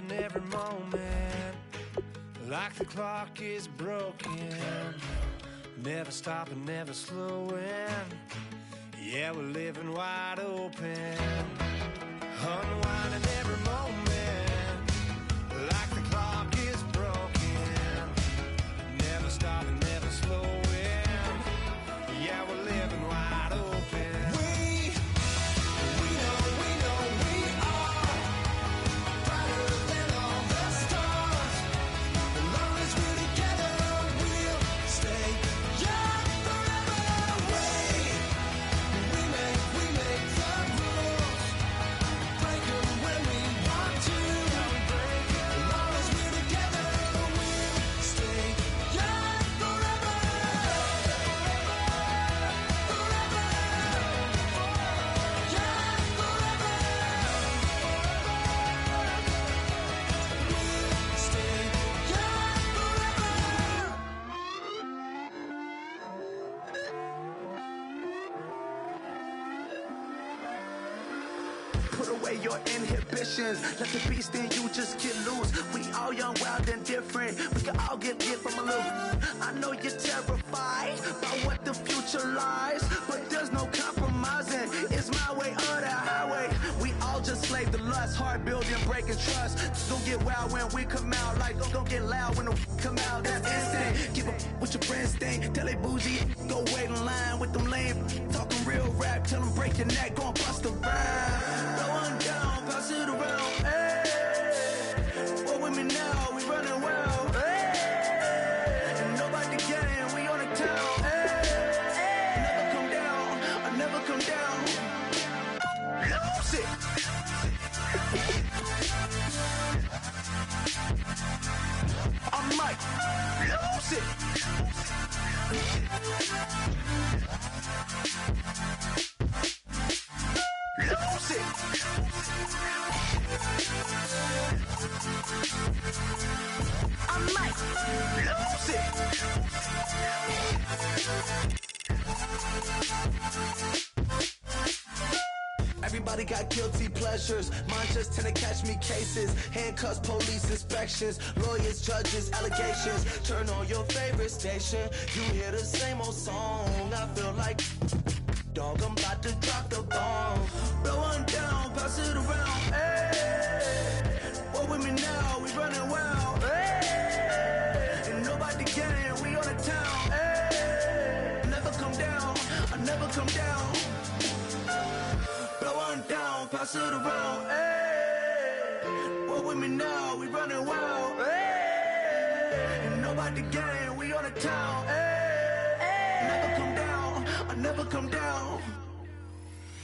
in every moment, like the clock is broken. Never stopping, never slowing. Yeah, we're living wide open. Unwinding every moment, like the clock is broken. Never stopping, never slowing. Yeah, we're living wide open. We know we are brighter than all the stars. As long as we're together, we'll stay young forever. We make the rules, break them when we want to. As long as we're together, we'll stay young forever. Put away your inhibitions. Let the beast in you just get loose. We all young, wild, and different. We can all get from a little. I know you're terrified by what the future lies, but there's no compromising. It's my way or the highway. We all just slave to lust, hard building, breaking trust. Don't get wild when we come out. Like don't get loud when the come out. That's instant. Give up what your friends think. Tell they bougie, go wait in line with them lame. Talking real rap, tell them break your neck, go and bust a rhyme. Going down, pass it around. Hey, what with me now? We running wild. Hey, and nobody can. We on the town. Hey, never come down. I never come down. Lose it. I might lose it. Lose it. I might lose it. Everybody got guilty pleasures. Mine just tend to catch me cases. Handcuffs, police inspections, lawyers, judges, allegations. Turn on your favorite station. You hear the same old song. I feel like dog, I'm about to drop the bomb. Blow one down, pass it around. Hey, what with me now? We running wild. Hey, and nobody can. We on the town. Hey, never come down. I never come down. Blow one down, pass it around. Hey, what with me now? We running wild. Hey, and nobody can. We on the town. Hey, never come down. I never come down.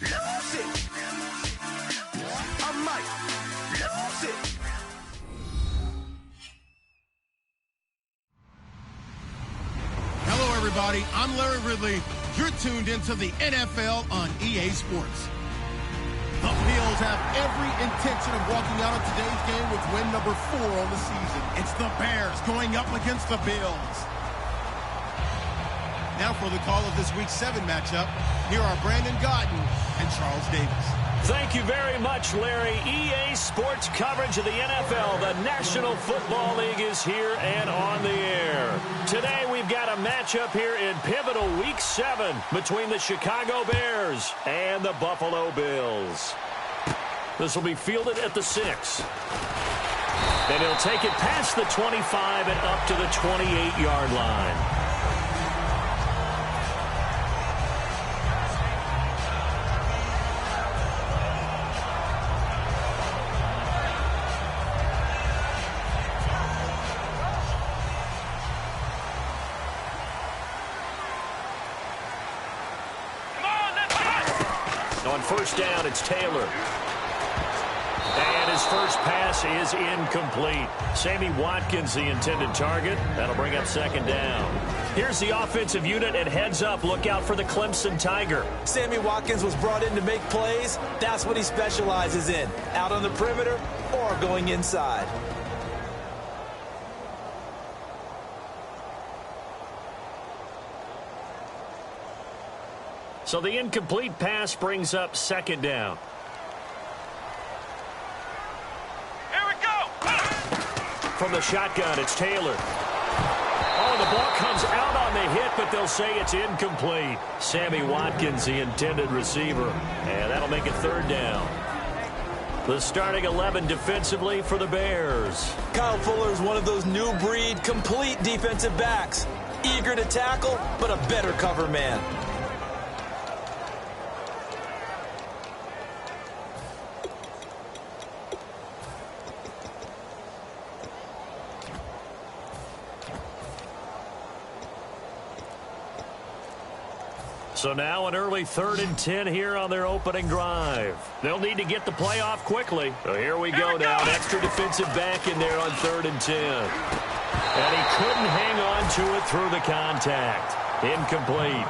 Lose it. I might lose it. Hello, everybody. I'm Larry Ridley. You're tuned into the NFL on EA Sports. The Bills have every intention of walking out of today's game with win number 4 on the season. It's the Bears going up against the Bills. Now for the call of this Week 7 matchup, here are Brandon Gaudin and Charles Davis. Thank you very much, Larry. EA Sports coverage of the NFL. The National Football League is here and on the air. Today we've got a matchup here in pivotal Week 7 between the Chicago Bears and the Buffalo Bills. This will be fielded at the 6. And he'll take it past the 25 and up to the 28-yard line. On first down, it's Taylor. And his first pass is incomplete. Sammy Watkins, the intended target. That'll bring up second down. Here's the offensive unit, and heads up, look out for the Clemson Tiger. Sammy Watkins was brought in to make plays. That's what he specializes in, out on the perimeter or going inside. So the incomplete pass brings up second down. Here we go! from the shotgun. It's Taylor. Oh, the ball comes out on the hit, but they'll say it's incomplete. Sammy Watkins, the intended receiver. And that'll make it third down. The starting 11 defensively for the Bears. Kyle Fuller is one of those new breed, complete defensive backs. Eager to tackle, but a better cover man. So now an early 3rd and 10 here on their opening drive. They'll need to get the play off quickly. So here we go now. An extra defensive back in there on 3rd and 10. And he couldn't hang on to it through the contact. Incomplete.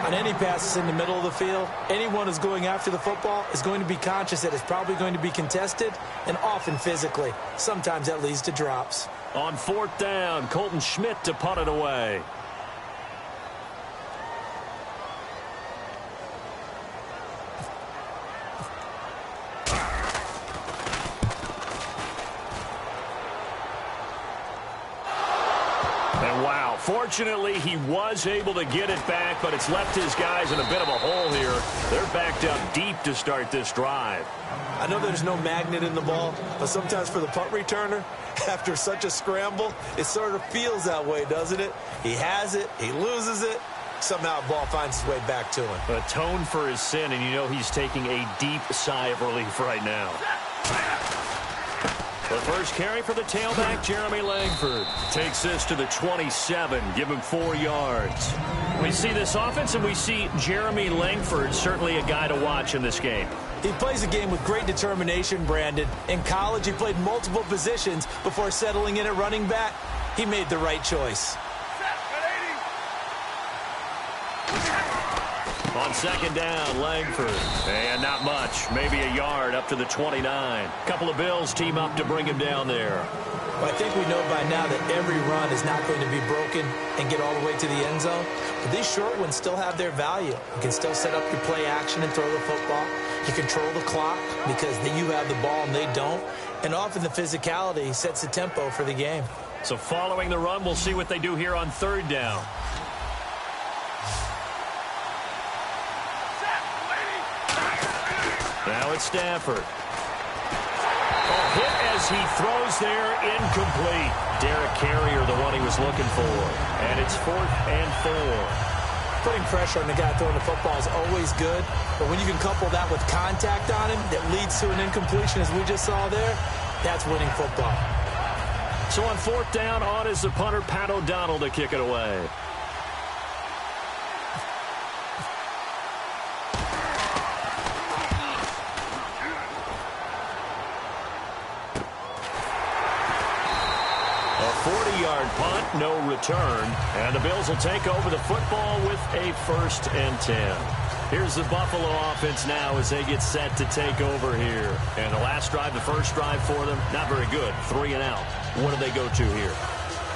On any passes in the middle of the field, anyone who's going after the football is going to be conscious that it's probably going to be contested, and often physically. Sometimes that leads to drops. On 4th down, Colton Schmidt to punt it away. Fortunately, he was able to get it back, but it's left his guys in a bit of a hole here. They're backed up deep to start this drive. I know there's no magnet in the ball, but sometimes for the punt returner, after such a scramble, it sort of feels that way, doesn't it? He has it, he loses it, somehow the ball finds its way back to him. Atone for his sin, and you know he's taking a deep sigh of relief right now. The first carry for the tailback, Jeremy Langford. Takes this to the 27, give him 4 yards. We see this offense, and we see Jeremy Langford, certainly a guy to watch in this game. He plays a game with great determination, Brandon. In college, he played multiple positions before settling in at running back. He made the right choice. On 2nd down, Langford. And not much. Maybe a yard up to the 29. Couple of Bills team up to bring him down there. Well, I think we know by now that every run is not going to be broken and get all the way to the end zone. But these short ones still have their value. You can still set up your play action and throw the football. You control the clock because you have the ball and they don't. And often the physicality sets the tempo for the game. So following the run, we'll see what they do here on 3rd down. Now it's Stafford. A hit as he throws there, incomplete. Derek Carrier, the one he was looking for. And it's 4th and 4. Putting pressure on the guy throwing the football is always good, but when you can couple that with contact on him that leads to an incompletion, as we just saw there, that's winning football. So on 4th down, on is the punter, Pat O'Donnell, to kick it away. Punt, no return, and the Bills will take over the football with a 1st and 10. Here's the Buffalo offense now as they get set to take over here. And the last drive, the first drive for them, not very good. 3 and out. What do they go to here?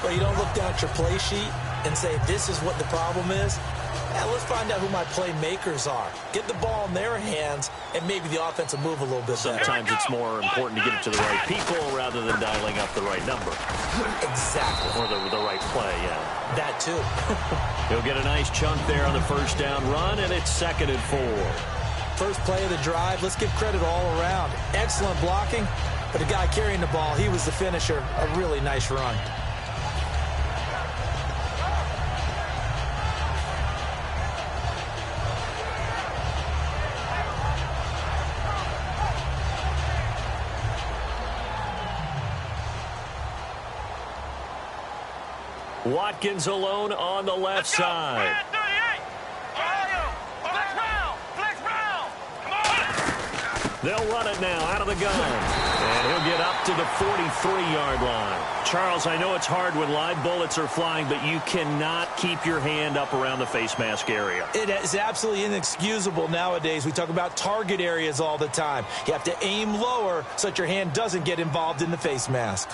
Well, you don't look down at your play sheet and say, this is what the problem is. Now let's find out who my playmakers are. Get the ball in their hands, and maybe the offense will move a little bit better. Sometimes it's more important to get it to the right people rather than dialing up the right number. Exactly. Or the right play, yeah. That too. He'll get a nice chunk there on the 1st down run, and it's 2nd and 4. First play of the drive, let's give credit all around. Excellent blocking, but the guy carrying the ball, he was the finisher. A really nice run. Watkins alone on the left side. They'll run it now out of the gun. And he'll get up to the 43-yard line. Charles, I know it's hard when live bullets are flying, but you cannot keep your hand up around the face mask area. It is absolutely inexcusable nowadays. We talk about target areas all the time. You have to aim lower so that your hand doesn't get involved in the face mask.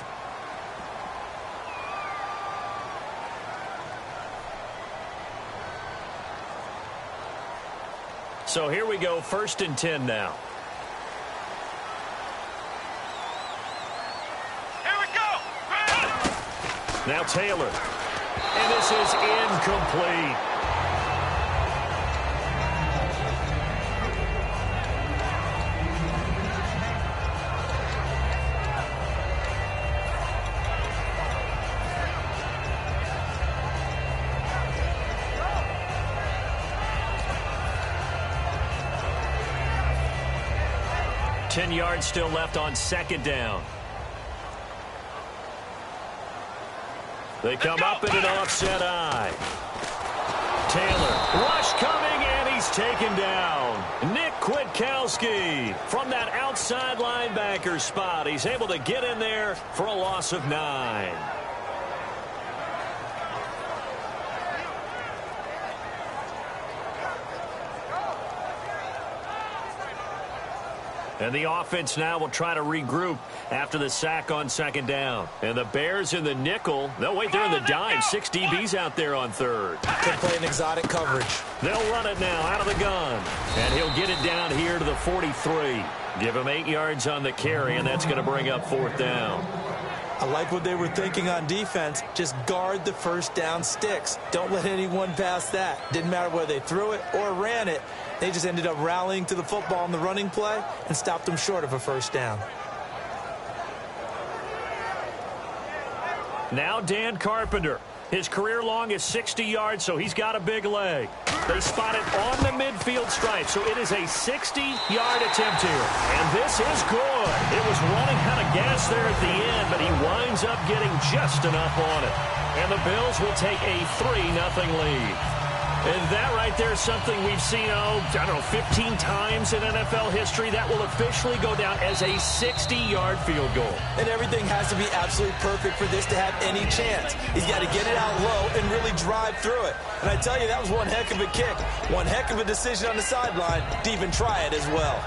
So here we go, 1st and 10 now. Here we go. Now Taylor. And this is incomplete. Ten yards still left on second down. They come up in an offset eye. Taylor, rush coming, and he's taken down. Nick Kwiatkowski from that outside linebacker spot. He's able to get in there for a loss of 9. And the offense now will try to regroup after the sack on second down. And the Bears in the nickel. They'll wait there in the dime. 6 DBs out there on third. Could play an exotic coverage. They'll run it now out of the gun. And he'll get it down here to the 43. Give him 8 yards on the carry, and that's going to bring up fourth down. I like what they were thinking on defense. Just guard the first down sticks. Don't let anyone pass that. Didn't matter whether they threw it or ran it. They just ended up rallying to the football on the running play and stopped them short of a first down. Now Dan Carpenter. His career long is 60 yards, so he's got a big leg. They spot it on the midfield stripe, so it is a 60-yard attempt here. And this is good. It was running out of gas there at the end, but he winds up getting just enough on it. And the Bills will take a 3-0 lead. And that right there is something we've seen, 15 times in NFL history. That will officially go down as a 60-yard field goal. And everything has to be absolutely perfect for this to have any chance. He's got to get it out low and really drive through it. And I tell you, that was one heck of a kick. One heck of a decision on the sideline to even try it as well.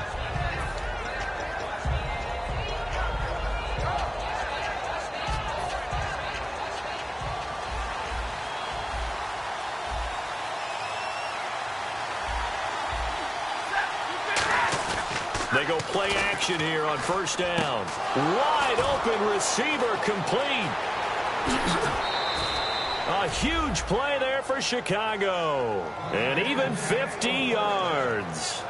They go play action here on first down. Wide open receiver complete. A huge play there for Chicago. And even 50 yards.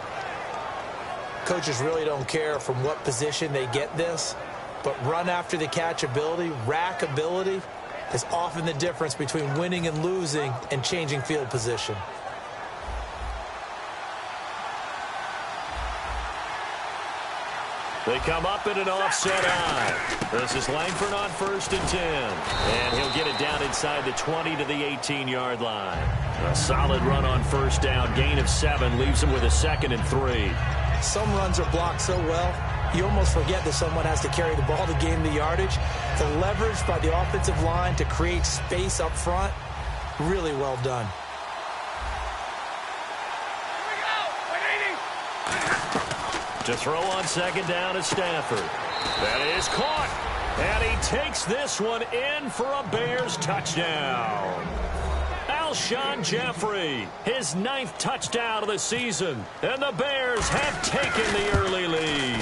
Coaches really don't care from what position they get this, but run after the catch ability, rack ability, is often the difference between winning and losing and changing field position. They come up in an offset eye. This is Langford on 1st and 10. And he'll get it down inside the 20 to the 18-yard line. A solid run on first down. Gain of 7 leaves him with a 2nd and 3. Some runs are blocked so well, you almost forget that someone has to carry the ball to gain the yardage. The leverage by the offensive line to create space up front, really well done. To throw on second down is Stafford. That is caught. And he takes this one in for a Bears touchdown. Alshon Jeffrey, his 9th touchdown of the season. And the Bears have taken the early lead.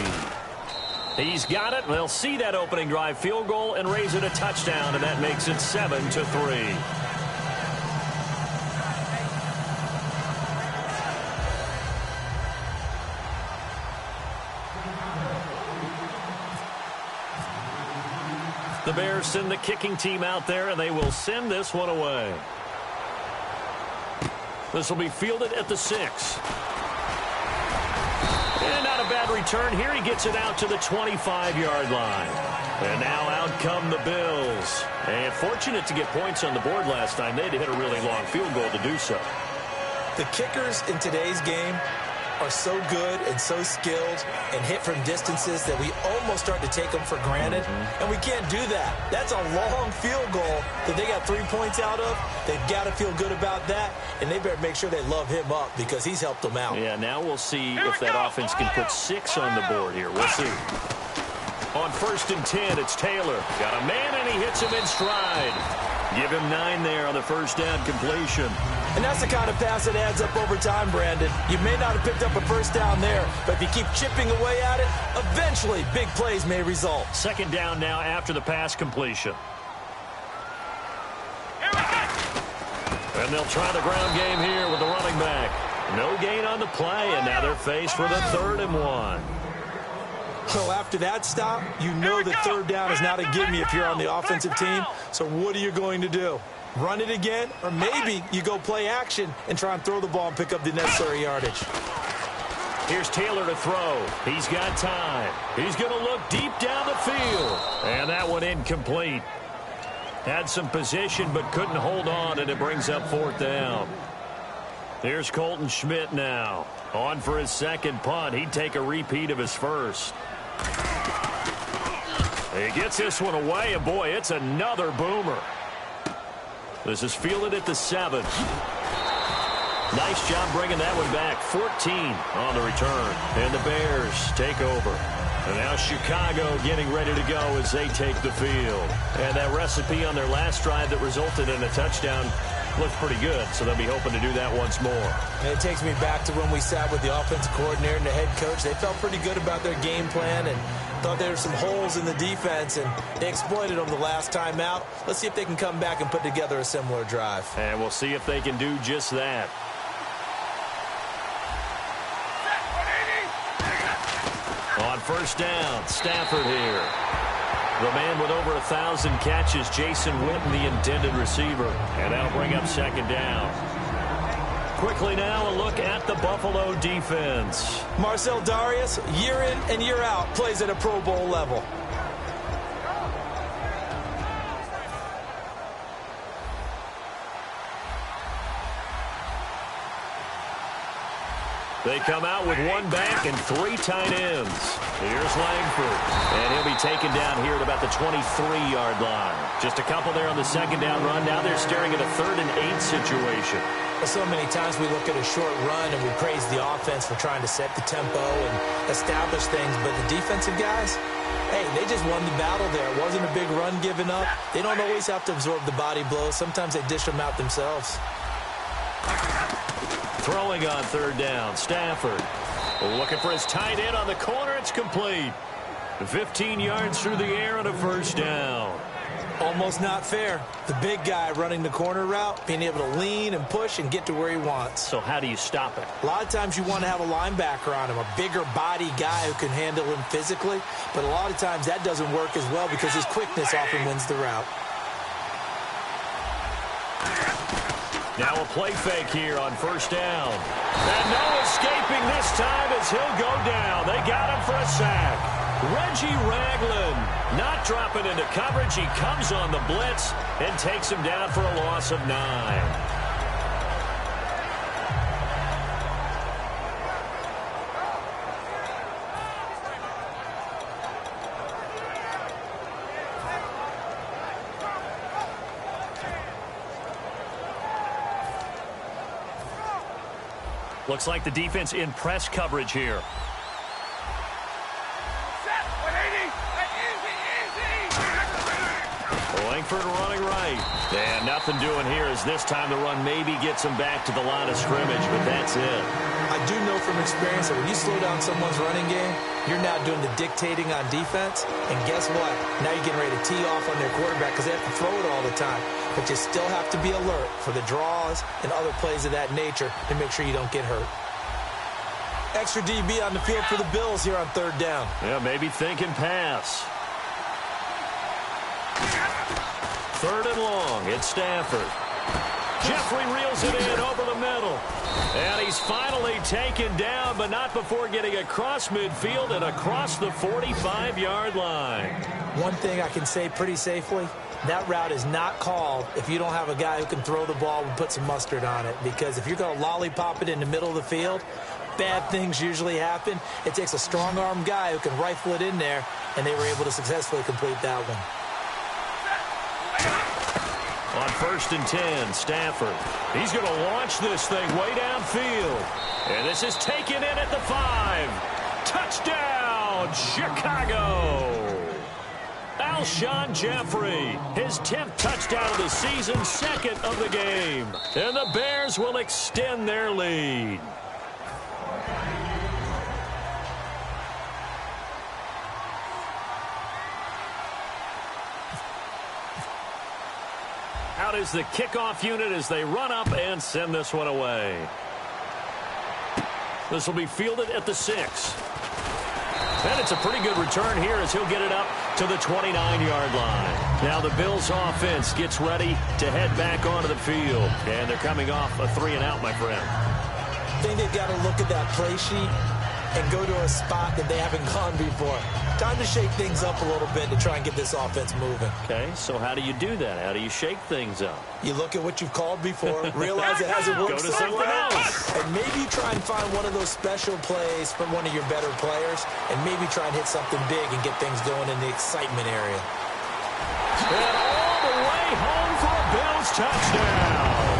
He's got it. They'll see that opening drive field goal and raise it a touchdown, and that makes it 7-3. The Bears send the kicking team out there, and they will send this one away. This will be fielded at the 6. And not a bad return here. He gets it out to the 25-yard line. And now out come the Bills. And fortunate to get points on the board last time. They had to hit a really long field goal to do so. The kickers in today's game are so good and so skilled and hit from distances that we almost start to take them for granted. And we can't do that. That's a long field goal that they got 3 points out of. They've got to feel good about that, and they better make sure they love him up because he's helped them out. Yeah, now we'll see if that offense can put 6 on the board here. We'll see. On 1st and 10, it's Taylor. Got a man, and he hits him in stride. Give him 9 there on the first down completion. And that's the kind of pass that adds up over time, Brandon. You may not have picked up a first down there, but if you keep chipping away at it, eventually big plays may result. Second down now after the pass completion. And they'll try the ground game here with the running back. No gain on the play, and now they're faced with a 3rd and 1. So after that stop, you know that 3rd down is not a gimme if you're on the offensive team. So what are you going to do? Run it again? Or maybe you go play action and try and throw the ball and pick up the necessary yardage. Here's Taylor to throw. He's got time. He's going to look deep down the field. And that one incomplete. Had some position but couldn't hold on, and it brings up 4th down. Here's Colton Schmidt now. On for his 2nd punt. He'd take a repeat of his 1st. He gets this one away, and boy, it's another boomer. This is fielded at the 7. Nice job bringing that one back. 14 on the return. And the Bears take over. And now Chicago getting ready to go as they take the field. And that recipe on their last drive that resulted in a touchdown looked pretty good, so they'll be hoping to do that once more. And it takes me back to when we sat with the offensive coordinator and the head coach. They felt pretty good about their game plan and thought there were some holes in the defense, and they exploited them the last time out. Let's see if they can come back and put together a similar drive. And we'll see if they can do just that. On 1st down, Stafford here. The man with over 1,000 catches, Jason Witten, the intended receiver. And that'll bring up 2nd down. Quickly now, a look at the Buffalo defense. Marcel Darius, year in and year out, plays at a Pro Bowl level. They come out with 1 back and 3 tight ends. Here's Langford. And he'll be taken down here at about the 23-yard line. Just a couple there on the 2nd down run. Now they're staring at a 3rd and 8 situation. So many times we look at a short run and we praise the offense for trying to set the tempo and establish things. But the defensive guys, hey, they just won the battle there. It wasn't a big run given up. They don't always have to absorb the body blows. Sometimes they dish them out themselves. Throwing on 3rd down, Stafford. Looking for his tight end on the corner. It's complete. 15 yards through the air and a 1st down. Almost not fair. The big guy running the corner route, being able to lean and push and get to where he wants. So how do you stop it? A lot of times you want to have a linebacker on him, a bigger body guy who can handle him physically. But a lot of times that doesn't work as well because his quickness often wins the route. Now a play fake here on 1st down. And no escaping this time as he'll go down. They got him for a sack. Reggie Ragland not dropping into coverage. He comes on the blitz and takes him down for a loss of 9. Looks like the defense in press coverage here. Langford running right. And nothing doing here as this time the run maybe gets him back to the line of scrimmage, but that's it. I do know from experience that when you slow down someone's running game, you're now doing the dictating on defense. And guess what? Now you're getting ready to tee off on their quarterback because they have to throw it all the time. But you still have to be alert for the draws and other plays of that nature to make sure you don't get hurt. Extra DB on the field for the Bills here on 3rd down. Yeah, maybe thinking pass. 3rd and long. It's Stafford. Jeffrey reels it in over the middle. And he's finally taken down, but not before getting across midfield and across the 45-yard line. One thing I can say pretty safely, that route is not called if you don't have a guy who can throw the ball and put some mustard on it. Because if you're going to lollipop it in the middle of the field, bad things usually happen. It takes a strong-arm guy who can rifle it in there, and they were able to successfully complete that one. On 1st and 10, Stafford. He's going to launch this thing way downfield. And this is taken in at the 5. Touchdown, Chicago. Alshon Jeffrey, his 10th touchdown of the season, 2nd of the game. And the Bears will extend their lead. Out is the kickoff unit as they run up and send this one away. This will be fielded at the 6. And it's a pretty good return here as he'll get it up to the 29-yard line. Now the Bills offense gets ready to head back onto the field. And they're coming off a 3-and-out, my friend. I think they've got to look at that play sheet and go to a spot that they haven't gone before. Time to shake things up a little bit to try and get this offense moving. Okay, so how do you do that? How do you shake things up? You look at what you've called before, realize it hasn't worked Go to something else. and maybe try and find one of those special plays from one of your better players, and maybe try and hit something big and get things going in the excitement area. And all the way home for a Bills touchdown.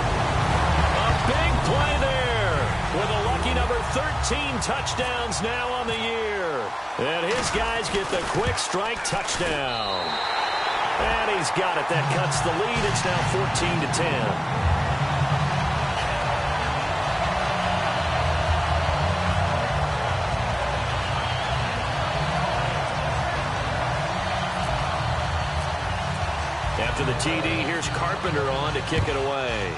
A big play there with a lucky number 13 touchdowns now on the year. And his guys get the quick strike touchdown. And he's got it. That cuts the lead. It's now 14-10. After the TD, here's Carpenter on to kick it away.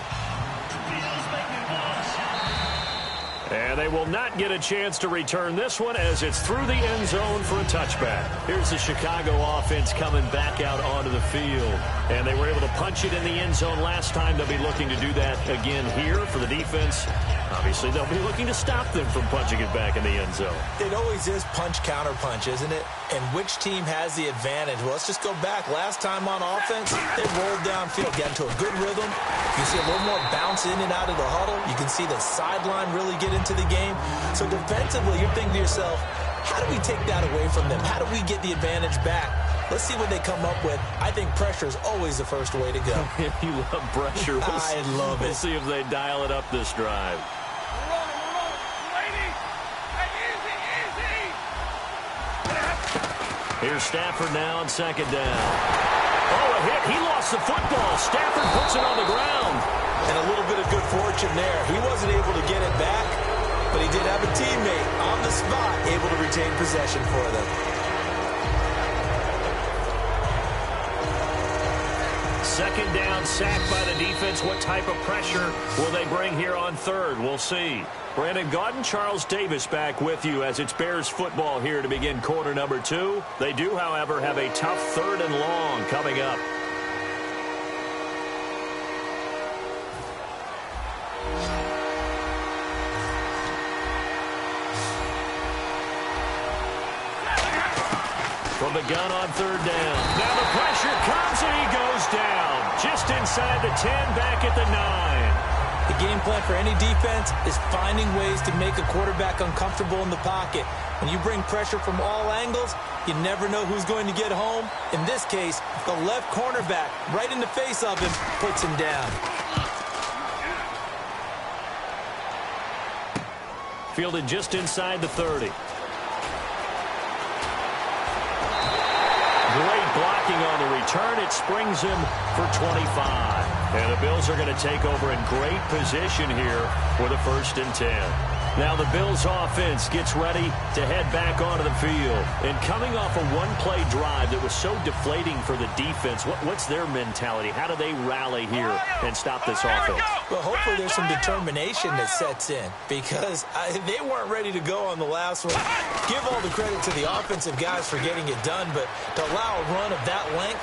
And they will not get a chance to return this one as it's through the end zone for a touchback. Here's the Chicago offense coming back out onto the field. And they were able to punch it in the end zone last time. They'll be looking to do that again here for the defense. Obviously, they'll be looking to stop them from punching it back in the end zone. It always is punch-counter-punch, isn't it? And which team has the advantage? Well, let's just go back. Last time on offense, they rolled downfield, got into a good rhythm. You see a little more bounce in and out of the huddle. You can see the sideline really get into the game. So defensively, you're thinking to yourself, how do we take that away from them? How do we get the advantage back? Let's see what they come up with. I think pressure is always the first way to go. You love pressure. I love it. We'll see if they dial it up this drive. Here's Stafford now on second down. Oh, a hit. He lost the football. Stafford puts it on the ground. And a little bit of good fortune there. He wasn't able to get it back, but he did have a teammate on the spot able to retain possession for them. Second down, sacked by the defense. What type of pressure will they bring here on third? We'll see. Brandon Gaudin, Charles Davis back with you as it's Bears football here to begin quarter number 2. They do, however, have a tough third and long coming up. From the gun on third down. Now the pressure comes and he goes down. Just inside the 10, back at the 9. The game plan for any defense is finding ways to make a quarterback uncomfortable in the pocket. When you bring pressure from all angles, you never know who's going to get home. In this case, the left cornerback, right in the face of him, puts him down. Fielded just inside the 30. Great blocking on the return. It springs him for 25. And the Bills are going to take over in great position here with a 1st and 10. Now the Bills offense gets ready to head back onto the field. And coming off a one-play drive that was so deflating for the defense, what's their mentality? How do they rally here and stop this offense? Well, hopefully there's some determination that sets in because they weren't ready to go on the last one. Give all the credit to the offensive guys for getting it done, but to allow a run of that length,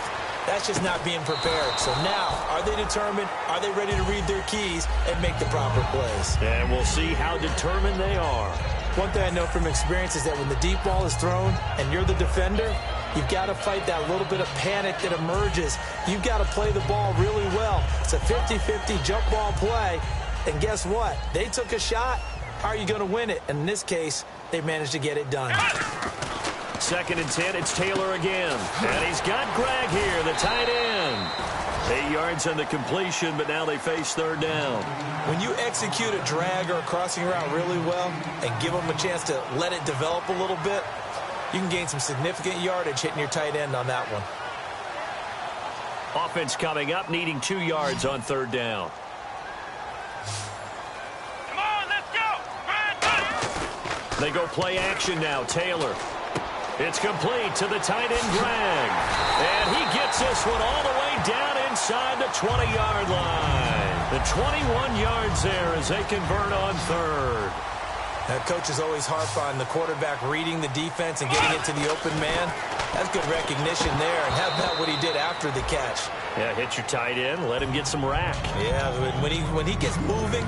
that's just not being prepared. So now, are they determined? Are they ready to read their keys and make the proper plays? And we'll see how determined they are. One thing I know from experience is that when the deep ball is thrown and you're the defender, you've got to fight that little bit of panic that emerges. You've got to play the ball really well. It's a 50-50 jump ball play. And guess what? They took a shot. How are you going to win it? And in this case, they managed to get it done. 2nd and 10, it's Taylor again. And he's got Gregg here, the tight end. 8 yards on the completion, but now they face third down. When you execute a drag or a crossing route really well and give them a chance to let it develop a little bit, you can gain some significant yardage hitting your tight end on that one. Offense coming up, needing 2 yards on third down. Come on, let's go! They go play action now, Taylor. It's complete to the tight end, Gregg. And he gets this one all the way down inside the 20-yard line. The 21 yards there as they convert on third. Now, coaches always harp on the quarterback reading the defense and getting it to the open man. That's good recognition there. And how about what he did after the catch? Yeah, hit your tight end, let him get some rack. Yeah, when he gets moving,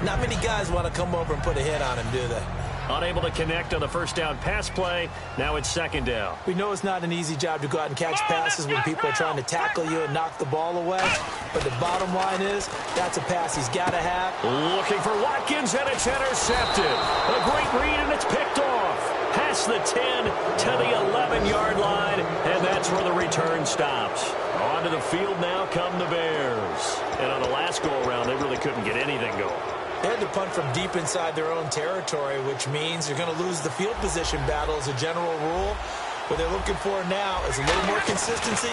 not many guys want to come over and put a hit on him, do they? Unable to connect on the first down pass play. Now it's second down. We know it's not an easy job to go out and catch passes when people are trying to tackle you and knock the ball away. But the bottom line is, that's a pass he's got to have. Looking for Watkins, and it's intercepted. A great read, and it's picked off. Past the 10 to the 11-yard line, and that's where the return stops. Onto the field now come the Bears. And on the last go-around, they really couldn't get anything going. They had to punt from deep inside their own territory, which means you're going to lose the field position battle as a general rule. What they're looking for now is a little more consistency,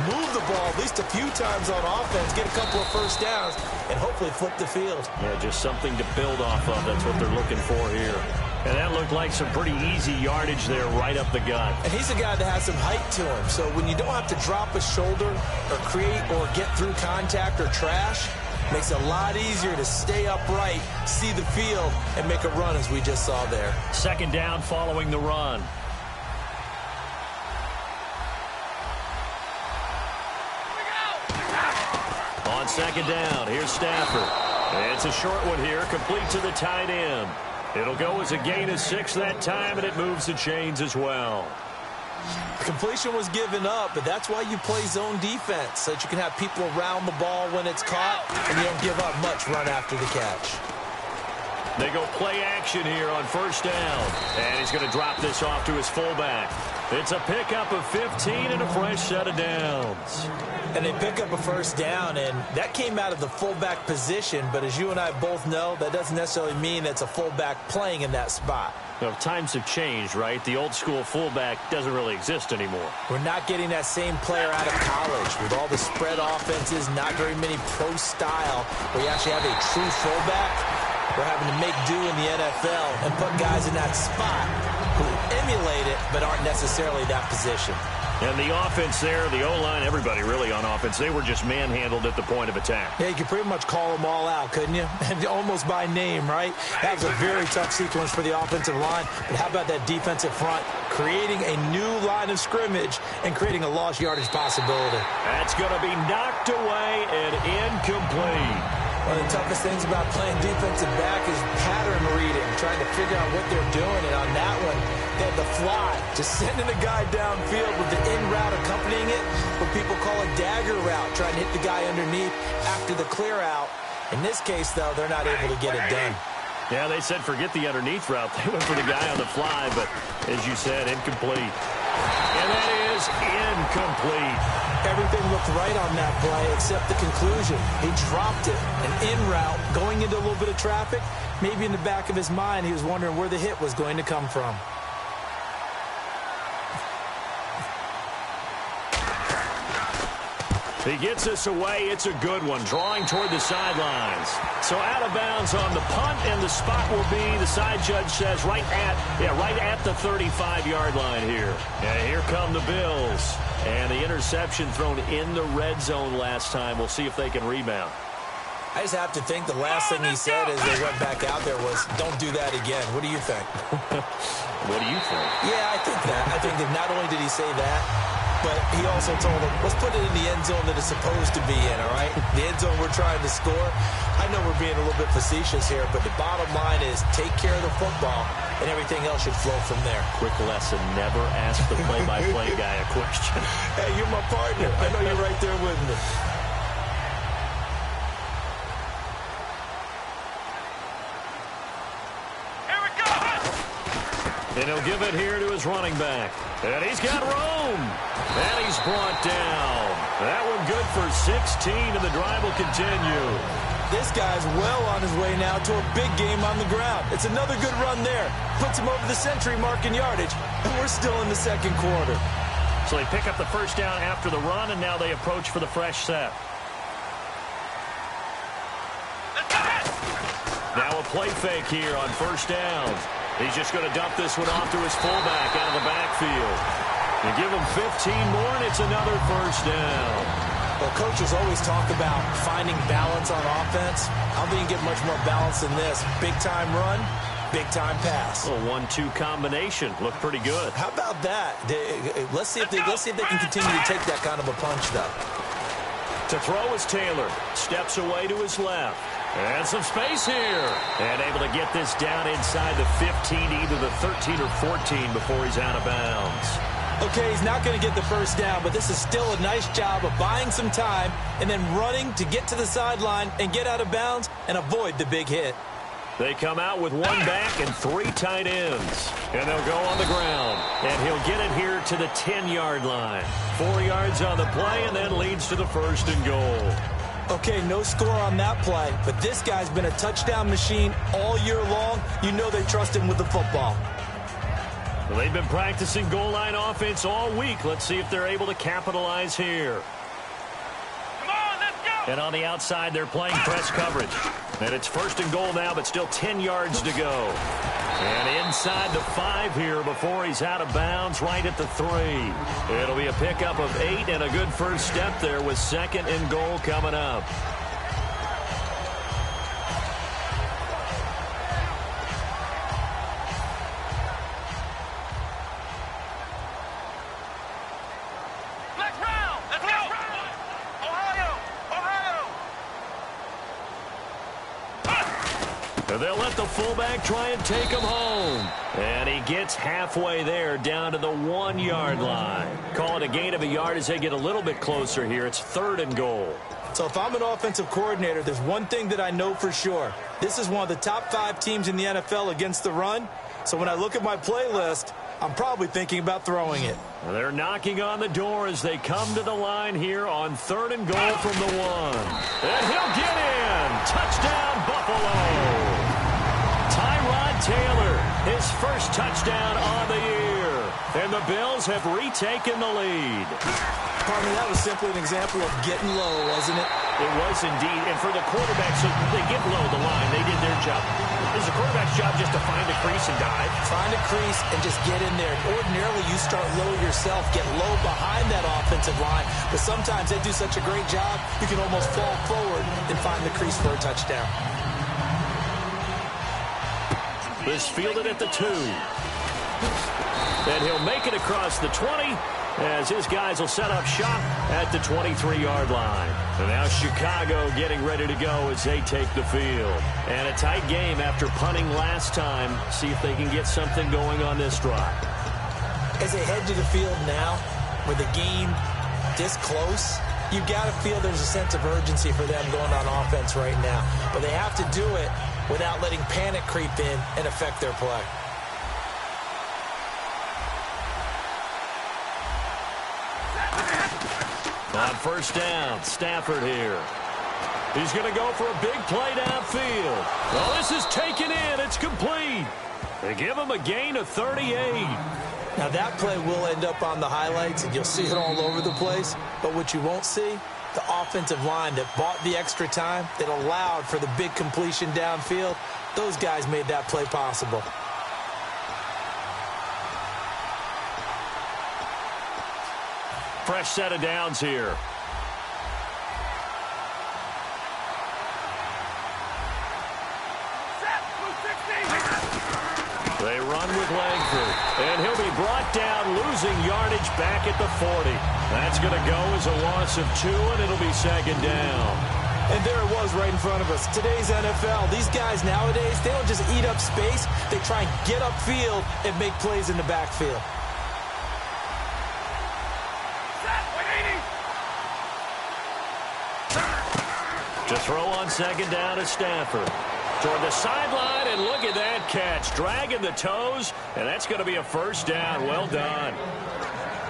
move the ball at least a few times on offense, get a couple of first downs, and hopefully flip the field. Yeah, just something to build off of. That's what they're looking for here. And that looked like some pretty easy yardage there right up the gut. And he's a guy that has some height to him, so when you don't have to drop a shoulder or create or get through contact or trash, makes it a lot easier to stay upright, see the field, and make a run as we just saw there. Second down following the run. On second down, here's Stafford. It's a short one here, complete to the tight end. It'll go as a gain of 6 that time, and it moves the chains as well. Completion was given up, but that's why you play zone defense, so that you can have people around the ball when it's caught, and you don't give up much run after the catch. They go play action here on first down, and he's going to drop this off to his fullback. It's a pickup of 15 and a fresh set of downs. And they pick up a first down, and that came out of the fullback position, but as you and I both know, that doesn't necessarily mean it's a fullback playing in that spot. Well, times have changed, right? The old school fullback doesn't really exist anymore. We're not getting that same player out of college with all the spread offenses, not very many pro style, where you actually have a true fullback. We're having to make do in the NFL and put guys in that spot who emulate it but aren't necessarily that position. And the offense there, the O-line, everybody really on offense, they were just manhandled at the point of attack. Yeah, you could pretty much call them all out, couldn't you? And almost by name, right? That was a very tough sequence for the offensive line. But how about that defensive front creating a new line of scrimmage and creating a lost yardage possibility? That's going to be knocked away and incomplete. One of the toughest things about playing defensive back is pattern reading, trying to figure out what they're doing. And on that one, they had the fly, just sending a guy downfield with the in route accompanying it, what people call a dagger route, trying to hit the guy underneath after the clear out. In this case, though, they're not able to get it done. Yeah, they said forget the underneath route. They went for the guy on the fly, but as you said, incomplete. And that is incomplete. Everything looked right on that play except the conclusion. He dropped it. An in route, going into a little bit of traffic. Maybe in the back of his mind, he was wondering where the hit was going to come from. He gets us away. It's a good one, drawing toward the sidelines. So out of bounds on the punt, and the spot will be, the side judge says, right at the 35-yard line here. And here come the Bills. And the interception thrown in the red zone last time. We'll see if they can rebound. I just have to think the last thing he said as they went back out there was, don't do that again. What do you think? What do you think? Yeah, I think that. I think that not only did he say that, but he also told them, let's put it in the end zone that it's supposed to be in, all right? The end zone we're trying to score. I know we're being a little bit facetious here, but the bottom line is take care of the football, and everything else should flow from there. Quick lesson, never ask the play-by-play guy a question. Hey, you're my partner. I know you're right there with me. And he'll give it here to his running back. And he's got room. And he's brought down. That one good for 16, and the drive will continue. This guy's well on his way now to a big game on the ground. It's another good run there. Puts him over the century mark in yardage. And we're still in the second quarter. So they pick up the first down after the run, and now they approach for the fresh set. Now a play fake here on first down. He's just going to dump this one off to his fullback out of the backfield. You give him 15 more, and it's another first down. Well, coaches always talk about finding balance on offense. I don't think you get much more balance than this. Big-time run, big-time pass. A 1-2 combination. Looked pretty good. How about that? Let's see if they can continue to take that kind of a punch, though. To throw is Taylor. Steps away to his left. And some space here. And able to get this down inside the 15, either the 13 or 14 before he's out of bounds. Okay, he's not going to get the first down, but this is still a nice job of buying some time and then running to get to the sideline and get out of bounds and avoid the big hit. They come out with one back and 3 tight ends. And they'll go on the ground. And he'll get it here to the 10-yard line. 4 yards on the play and then leads to the 1st and goal. Okay, no score on that play, but this guy's been a touchdown machine all year long. You know they trust him with the football. Well, they've been practicing goal line offense all week. Let's see if they're able to capitalize here. Come on, let's go! And on the outside, they're playing press coverage. And it's 1st and goal now, but still 10 yards to go. And inside the 5 here before he's out of bounds, right at the 3. It'll be a pickup of 8 and a good first step there with 2nd and goal coming up. They'll let the fullback try and take him home. And he gets halfway there down to the 1-yard line. Call it a gain of a yard as they get a little bit closer here. It's 3rd and goal. So if I'm an offensive coordinator, there's one thing that I know for sure. This is one of the top 5 teams in the NFL against the run. So when I look at my playlist, I'm probably thinking about throwing it. Well, they're knocking on the door as they come to the line here on 3rd and goal from the 1. And he'll get in. Touchdown, Buffalo. Tyrod Taylor, his first touchdown on the year. And the Bills have retaken the lead. Pardon me, that was simply an example of getting low, wasn't it? It was indeed. And for the quarterback, so they get low the line. They did their job. It's the quarterback's job just to find a crease and dive. Find a crease and just get in there. Ordinarily, you start low yourself, get low behind that offensive line. But sometimes they do such a great job, you can almost fall forward and find the crease for a touchdown. This fielded at the 2. And he'll make it across the 20 as his guys will set up shop at the 23-yard line. And now Chicago getting ready to go as they take the field. And a tight game after punting last time. See if they can get something going on this drive. As they head to the field now, with the game this close, you've got to feel there's a sense of urgency for them going on offense right now. But they have to do it without letting panic creep in and affect their play. On 1st down, Stafford here. He's going to go for a big play downfield. Well, this is taken in. It's complete. They give him a gain of 38. Now, that play will end up on the highlights, and you'll see it all over the place. But what you won't see, the offensive line that bought the extra time, that allowed for the big completion downfield, those guys made that play possible. Fresh set of downs here. They run with Langford, and he'll be brought down, losing yardage back at the 40. That's going to go as a loss of 2, and it'll be 2nd down. And there it was right in front of us. Today's NFL, these guys nowadays, they don't just eat up space. They try and get upfield and make plays in the backfield. To throw on 2nd down to Stafford. Toward the sideline, and look at that catch. Dragging the toes, and that's going to be a 1st down. Well done.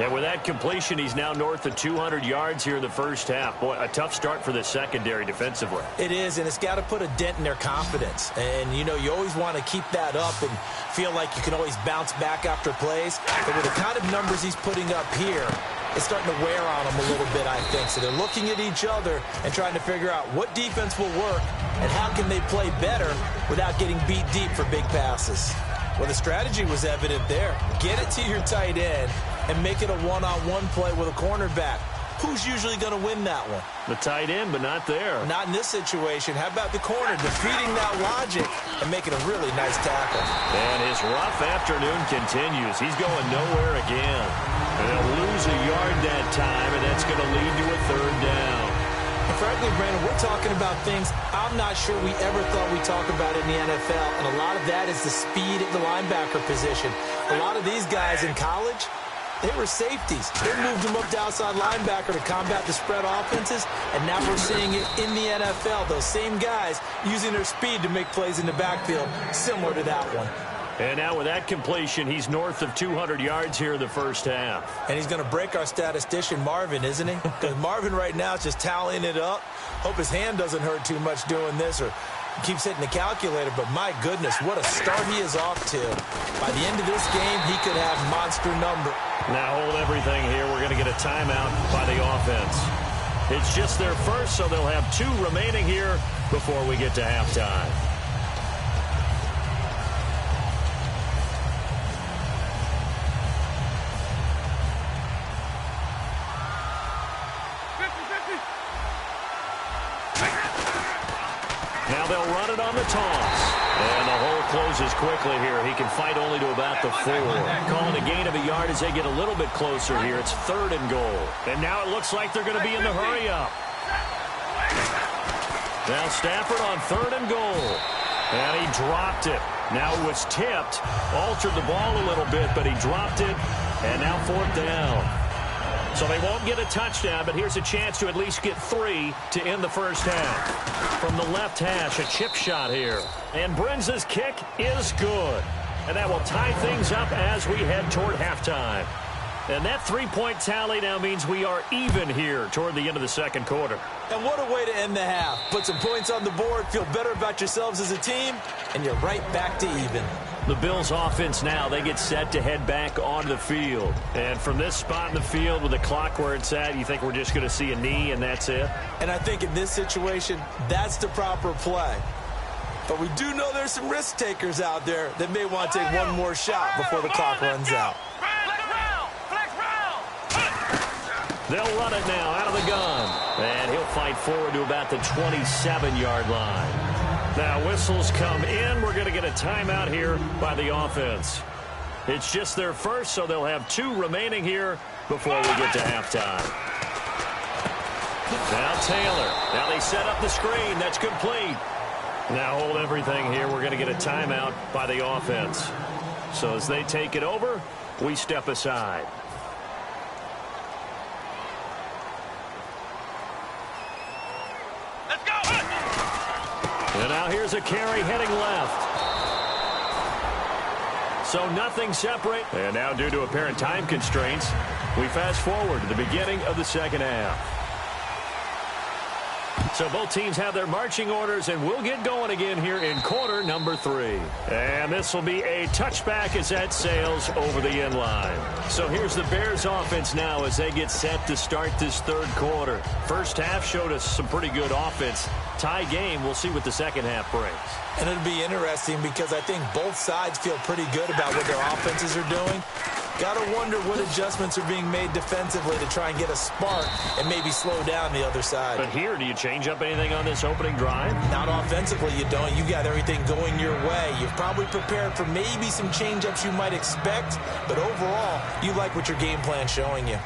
And with that completion, he's now north of 200 yards here in the first half. Boy, a tough start for the secondary defensively. It is, and it's got to put a dent in their confidence. And, you know, you always want to keep that up and feel like you can always bounce back after plays. But with the kind of numbers he's putting up here, it's starting to wear on them a little bit, I think. So they're looking at each other and trying to figure out what defense will work and how can they play better without getting beat deep for big passes. Well, the strategy was evident there. Get it to your tight end and make it a one-on-one play with a cornerback. who's usually going to win that one? The tight end, but not there. Not in this situation. How about the corner defeating that logic and making a really nice tackle? And his rough afternoon continues. He's going nowhere again. And they'll lose a yard that time, and that's going to lead to a third down. And frankly, Brandon, we're talking about things I'm not sure we ever thought we'd talk about in the NFL, and a lot of that is the speed at the linebacker position. A lot of these guys in college, they were safeties. They moved them up to outside linebacker to combat the spread offenses, and now we're seeing it in the NFL. Those same guys using their speed to make plays in the backfield, similar to that one. And now with that completion, he's north of 200 yards here in the first half. And he's going to break our statistician, Marvin, isn't he? Because Marvin right now is just tallying it up. Hope his hand doesn't hurt too much doing this or keeps hitting the calculator. But my goodness, what a start he is off to. By the end of this game, he could have monster number. Now hold everything here. We're going to get a timeout by the offense. It's just their first, so they'll have 2 remaining here before we get to halftime. Now they'll run it on the toss. And the hole closes quickly here. He can fight only to about the 4. Calling a gain of a yard as they get a little bit closer here. It's 3rd and goal. And now it looks like they're going to be in the hurry-up. Now Stafford on 3rd and goal. And he dropped it. Now it was tipped. Altered the ball a little bit, but he dropped it. And now 4th down. So they won't get a touchdown, but here's a chance to at least get 3 to end the first half. From the left hash, a chip shot here. And Brenza's kick is good. And that will tie things up as we head toward halftime. And that 3-point tally now means we are even here toward the end of the second quarter. And what a way to end the half. Put some points on the board, feel better about yourselves as a team, and you're right back to even. The Bills offense now, they get set to head back onto the field. And from this spot in the field with the clock where it's at, you think we're just going to see a knee and that's it? And I think in this situation, that's the proper play. But we do know there's some risk takers out there that may want to take one more shot before the clock runs out. They'll run it now out of the gun. And he'll fight forward to about the 27-yard line. Now whistles come in. We're going to get a timeout here by the offense. It's just their first, so they'll have 2 remaining here before we get to halftime. Now Taylor. Now they set up the screen. That's complete. Now hold everything here. We're going to get a timeout by the offense. So as they take it over, we step aside. And now here's a carry heading left. So nothing separate. And now due to apparent time constraints, we fast forward to the beginning of the second half. So both teams have their marching orders, and we'll get going again here in quarter number 3. And this will be a touchback as that sails over the end line. So here's the Bears offense now as they get set to start this third quarter. First half showed us some pretty good offense. Tie game, we'll see what the second half brings. And it'll be interesting because I think both sides feel pretty good about what their offenses are doing. Got to wonder what adjustments are being made defensively to try and get a spark and maybe slow down the other side. But here, do you change up anything on this opening drive? Not offensively, you don't. You got everything going your way. You've probably prepared for maybe some change-ups you might expect, but overall, you like what your game plan's showing you.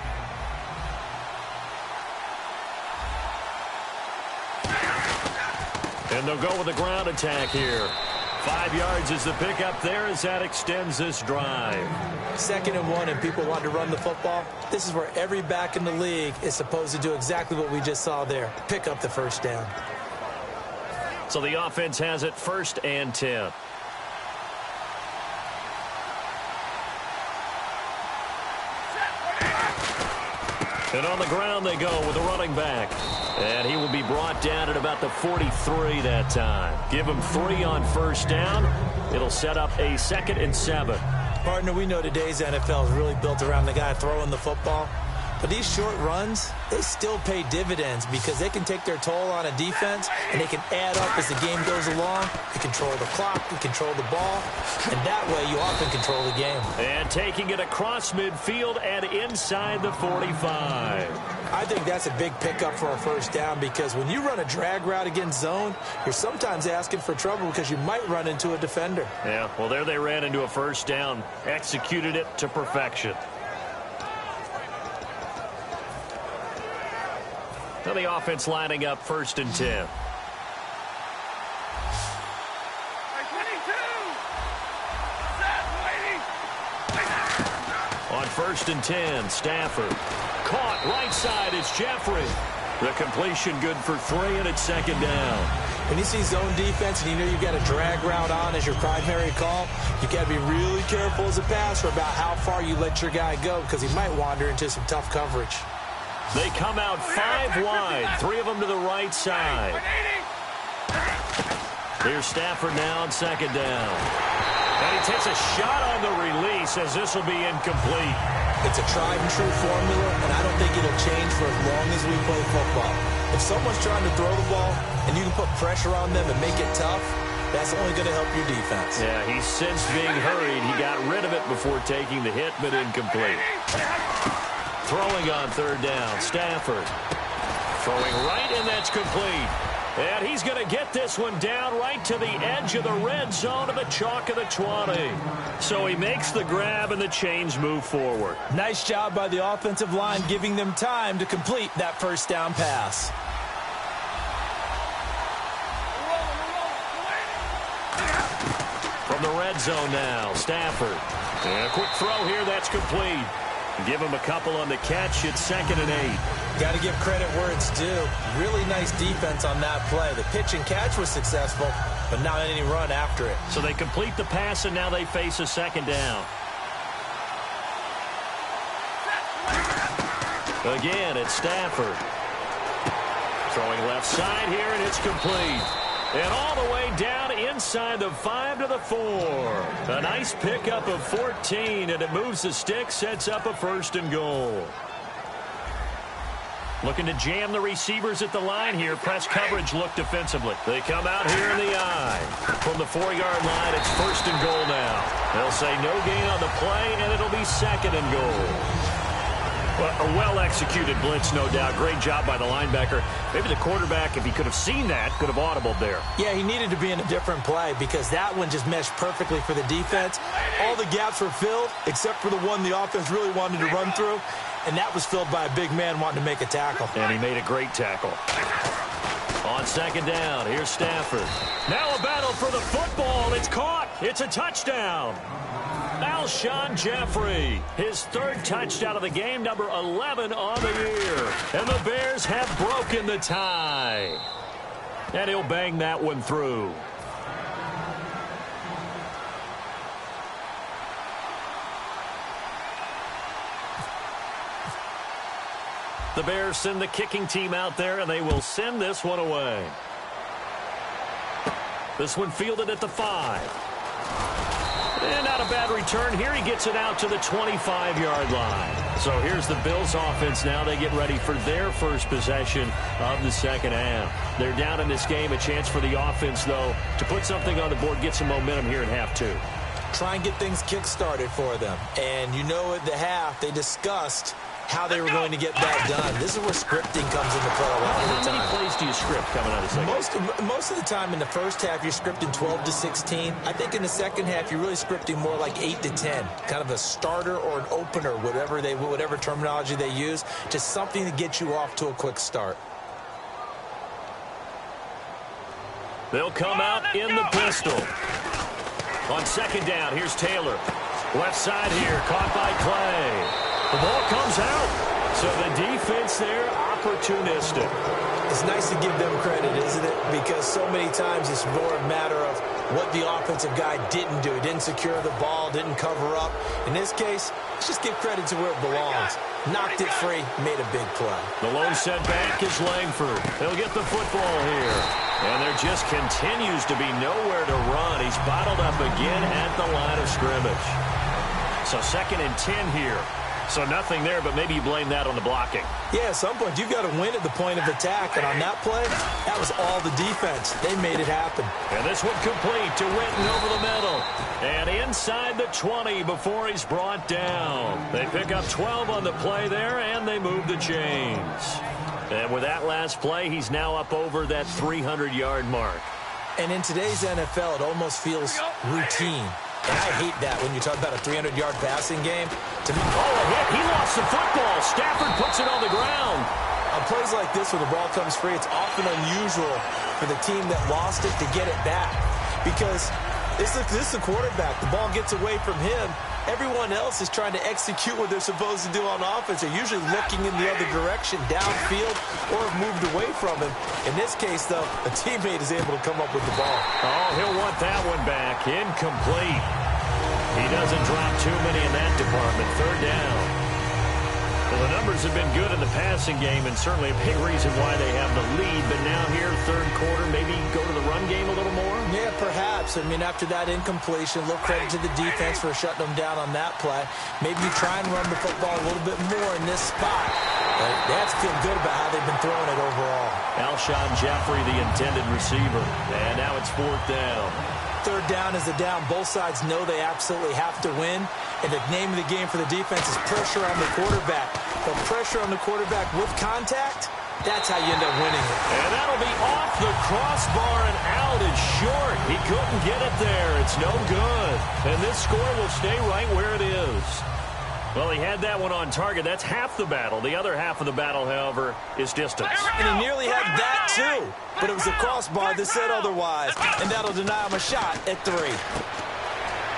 And they'll go with the ground attack here. 5 yards is the pickup there as that extends this drive. 2nd and 1 and people want to run the football. This is where every back in the league is supposed to do exactly what we just saw there. Pick up the first down. So the offense has it 1st and 10. And on the ground they go with a running back. And he will be brought down at about the 43 that time. Give him 3 on first down. It'll set up a 2nd and 7. Partner, we know today's NFL is really built around the guy throwing the football. But these short runs, they still pay dividends because they can take their toll on a defense and they can add up as the game goes along. They control the clock, they control the ball, and that way you often control the game. And taking it across midfield and inside the 45. I think that's a big pickup for a first down because when you run a drag route against zone, you're sometimes asking for trouble because you might run into a defender. Yeah, well, there they ran into a first down, executed it to perfection. Now the offense lining up 1st and 10. On 1st and 10, Stafford. Caught right side, it's Jeffrey. The completion good for 3, and it's 2nd down. When you see zone defense and you know you've got a drag route on as your primary call, you got to be really careful as a passer about how far you let your guy go because he might wander into some tough coverage. They come out 5 wide, 3 of them to the right side. Here's Stafford now on 2nd down. And he takes a shot on the release as this will be incomplete. It's a tried-and-true formula, and I don't think it'll change for as long as we play football. If someone's trying to throw the ball and you can put pressure on them and make it tough, that's only going to help your defense. Yeah, he sensed being hurried. He got rid of it before taking the hit, but incomplete. Throwing on 3rd down, Stafford. Throwing right, and that's complete. And he's going to get this one down right to the edge of the red zone of the chalk of the 20. So he makes the grab, and the chains move forward. Nice job by the offensive line giving them time to complete that first down pass. From the red zone now, Stafford. And a quick throw here, that's complete. Give him a couple on the catch. It's 2nd and 8. Got to give credit where it's due. Really nice defense on that play. The pitch and catch was successful, but not any run after it. So they complete the pass, and now they face a 2nd down. Again, it's Stafford. Throwing left side here, and it's complete. And all the way down inside the 5 to the 4. A nice pickup of 14, and it moves the stick, sets up a 1st and goal. Looking to jam the receivers at the line here. Press coverage look defensively. They come out here in the eye. From the 4-yard line, it's 1st and goal now. They'll say no gain on the play, and it'll be 2nd and goal. Well, a well-executed blitz, no doubt. Great job by the linebacker. Maybe the quarterback, if he could have seen that, could have audibled there. Yeah, he needed to be in a different play because that one just meshed perfectly for the defense. All the gaps were filled except for the one the offense really wanted to run through, and that was filled by a big man wanting to make a tackle. And he made a great tackle. On 2nd down, here's Stafford. Now a battle for the football. It's caught. It's a touchdown. Alshon Jeffrey, his 3rd touchdown of the game, number 11 on the year. And the Bears have broken the tie. And he'll bang that one through. The Bears send the kicking team out there, and they will send this one away. This one fielded at the 5. And not a bad return here. He gets it out to the 25-yard line. So here's the Bills offense now. They get ready for their first possession of the 2nd half. They're down in this game. A chance for the offense, though, to put something on the board, get some momentum here in half 2. Try and get things kick-started for them. And you know at the half, they discussed how they were going to get that done. This is where scripting comes into play a lot of the time. How many plays do you script coming out of the second? Most of the time in the first half, you're scripting 12 to 16. I think in the second half, you're really scripting more like 8 to 10. Kind of a starter or an opener, whatever terminology they use, just something to get you off to a quick start. They'll come out in the pistol. On 2nd down, here's Taylor. Left side here, caught by Clay. The ball comes out. So the defense there, opportunistic. It's nice to give them credit, isn't it? Because so many times it's more a matter of what the offensive guy didn't do. He didn't secure the ball, didn't cover up. In this case, let's just give credit to where it belongs. Knocked it free, made a big play. The lone setback is Langford. He'll get the football here. And there just continues to be nowhere to run. He's bottled up again at the line of scrimmage. So 2nd and 10 here. So nothing there, but maybe you blame that on the blocking. Yeah, at some point, you've got to win at the point of attack. And on that play, that was all the defense. They made it happen. And this one complete to Witten over the middle. And inside the 20 before he's brought down. They pick up 12 on the play there, and they move the chains. And with that last play, he's now up over that 300-yard mark. And in today's NFL, it almost feels routine. And I hate that when you talk about a 300-yard passing game. To me, a hit. He lost the football. Stafford puts it on the ground. On plays like this where the ball comes free, it's often unusual for the team that lost it to get it back. Because this is the quarterback. The ball gets away from him. Everyone else is trying to execute what they're supposed to do on offense. They're usually looking in the other direction, downfield, or have moved away from him. In this case, though, a teammate is able to come up with the ball. Oh, he'll want that one back. Incomplete. He doesn't drop too many in that department. Third down. Well, the numbers have been good in the passing game, and certainly a big reason why they have the lead. But now here, third quarter, maybe go to the run game a little more? Yeah, perhaps. I mean, after that incompletion, a little credit to the defense for shutting them down on that play. Maybe you try and run the football a little bit more in this spot. But they have to feel good about how they've been throwing it overall. Alshon Jeffrey, the intended receiver. And now it's fourth down. Third down is the down. Both sides know they absolutely have to win. And the name of the game for the defense is pressure on the quarterback. But pressure on the quarterback with contact, that's how you end up winning it. And that'll be off the crossbar and out. It's short. He couldn't get it there. It's no good. And this score will stay right where it is. Well, he had that one on target. That's half the battle. The other half of the battle, however, is distance. And he nearly had that, too. But it was a crossbar that said otherwise. And that'll deny him a shot at 3.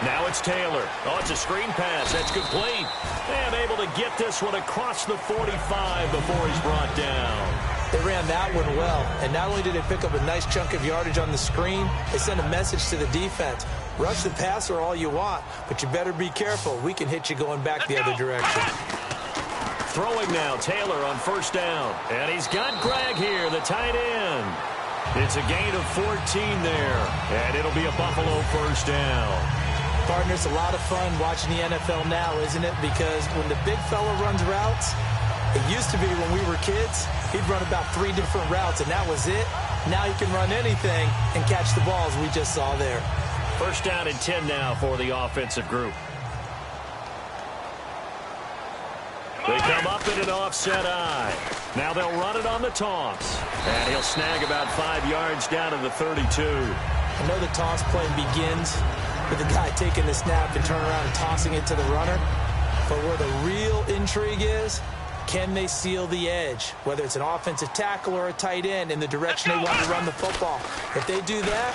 Now it's Taylor. Oh, it's a screen pass. That's complete. And able to get this one across the 45 before he's brought down. They ran that one well. And not only did they pick up a nice chunk of yardage on the screen, they sent a message to the defense. Rush the passer all you want, but you better be careful. We can hit you going back the other direction. Throwing now, Taylor on first down. And he's got Greg here, the tight end. It's a gain of 14 there. And it'll be a Buffalo first down. Partner, it's a lot of fun watching the NFL now, isn't it? Because when the big fella runs routes, it used to be when we were kids, he'd run about 3 different routes, and that was it. Now he can run anything and catch the balls we just saw there. First down and 10 now for the offensive group. They come up in an offset eye. Now they'll run it on the toss. And he'll snag about 5 yards down to the 32. I know the toss play begins with the guy taking the snap and turning around and tossing it to the runner. But where the real intrigue is, can they seal the edge? Whether it's an offensive tackle or a tight end in the direction they want to run the football. If they do that,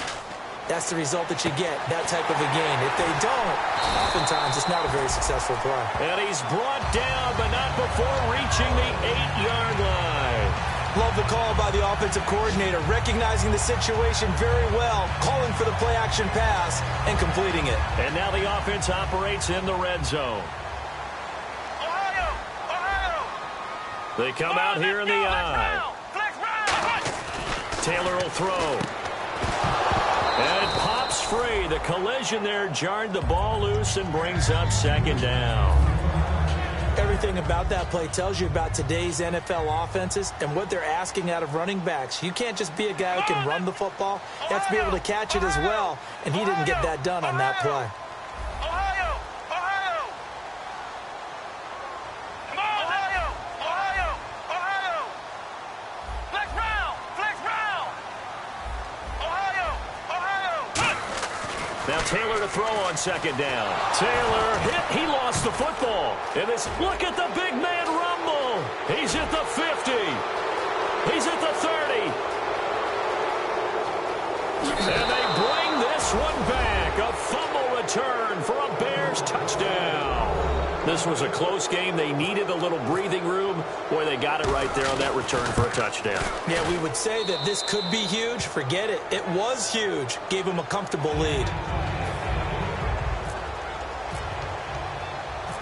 that's the result that you get, that type of a gain. If they don't, oftentimes it's not a very successful play. And he's brought down, but not before reaching the 8-yard line. Love the call by the offensive coordinator, recognizing the situation very well, calling for the play-action pass, and completing it. And now the offense operates in the red zone. They come out here in the eye. Taylor will throw. And it pops free. The collision there jarred the ball loose and brings up second down. Everything about that play tells you about today's NFL offenses and what they're asking out of running backs. You can't just be a guy who can run the football. You have to be able to catch it as well, and he didn't get that done on that play. Now Taylor to throw on second down. Taylor hit. He lost the football. And this, look at the big man rumble. He's at the 50. He's at the 30. And they bring this one back. A fumble return for a Bears touchdown. This was a close game. They needed a little breathing room. Boy, they got it right there on that return for a touchdown. Yeah, we would say that this could be huge. Forget it. It was huge. Gave them a comfortable lead.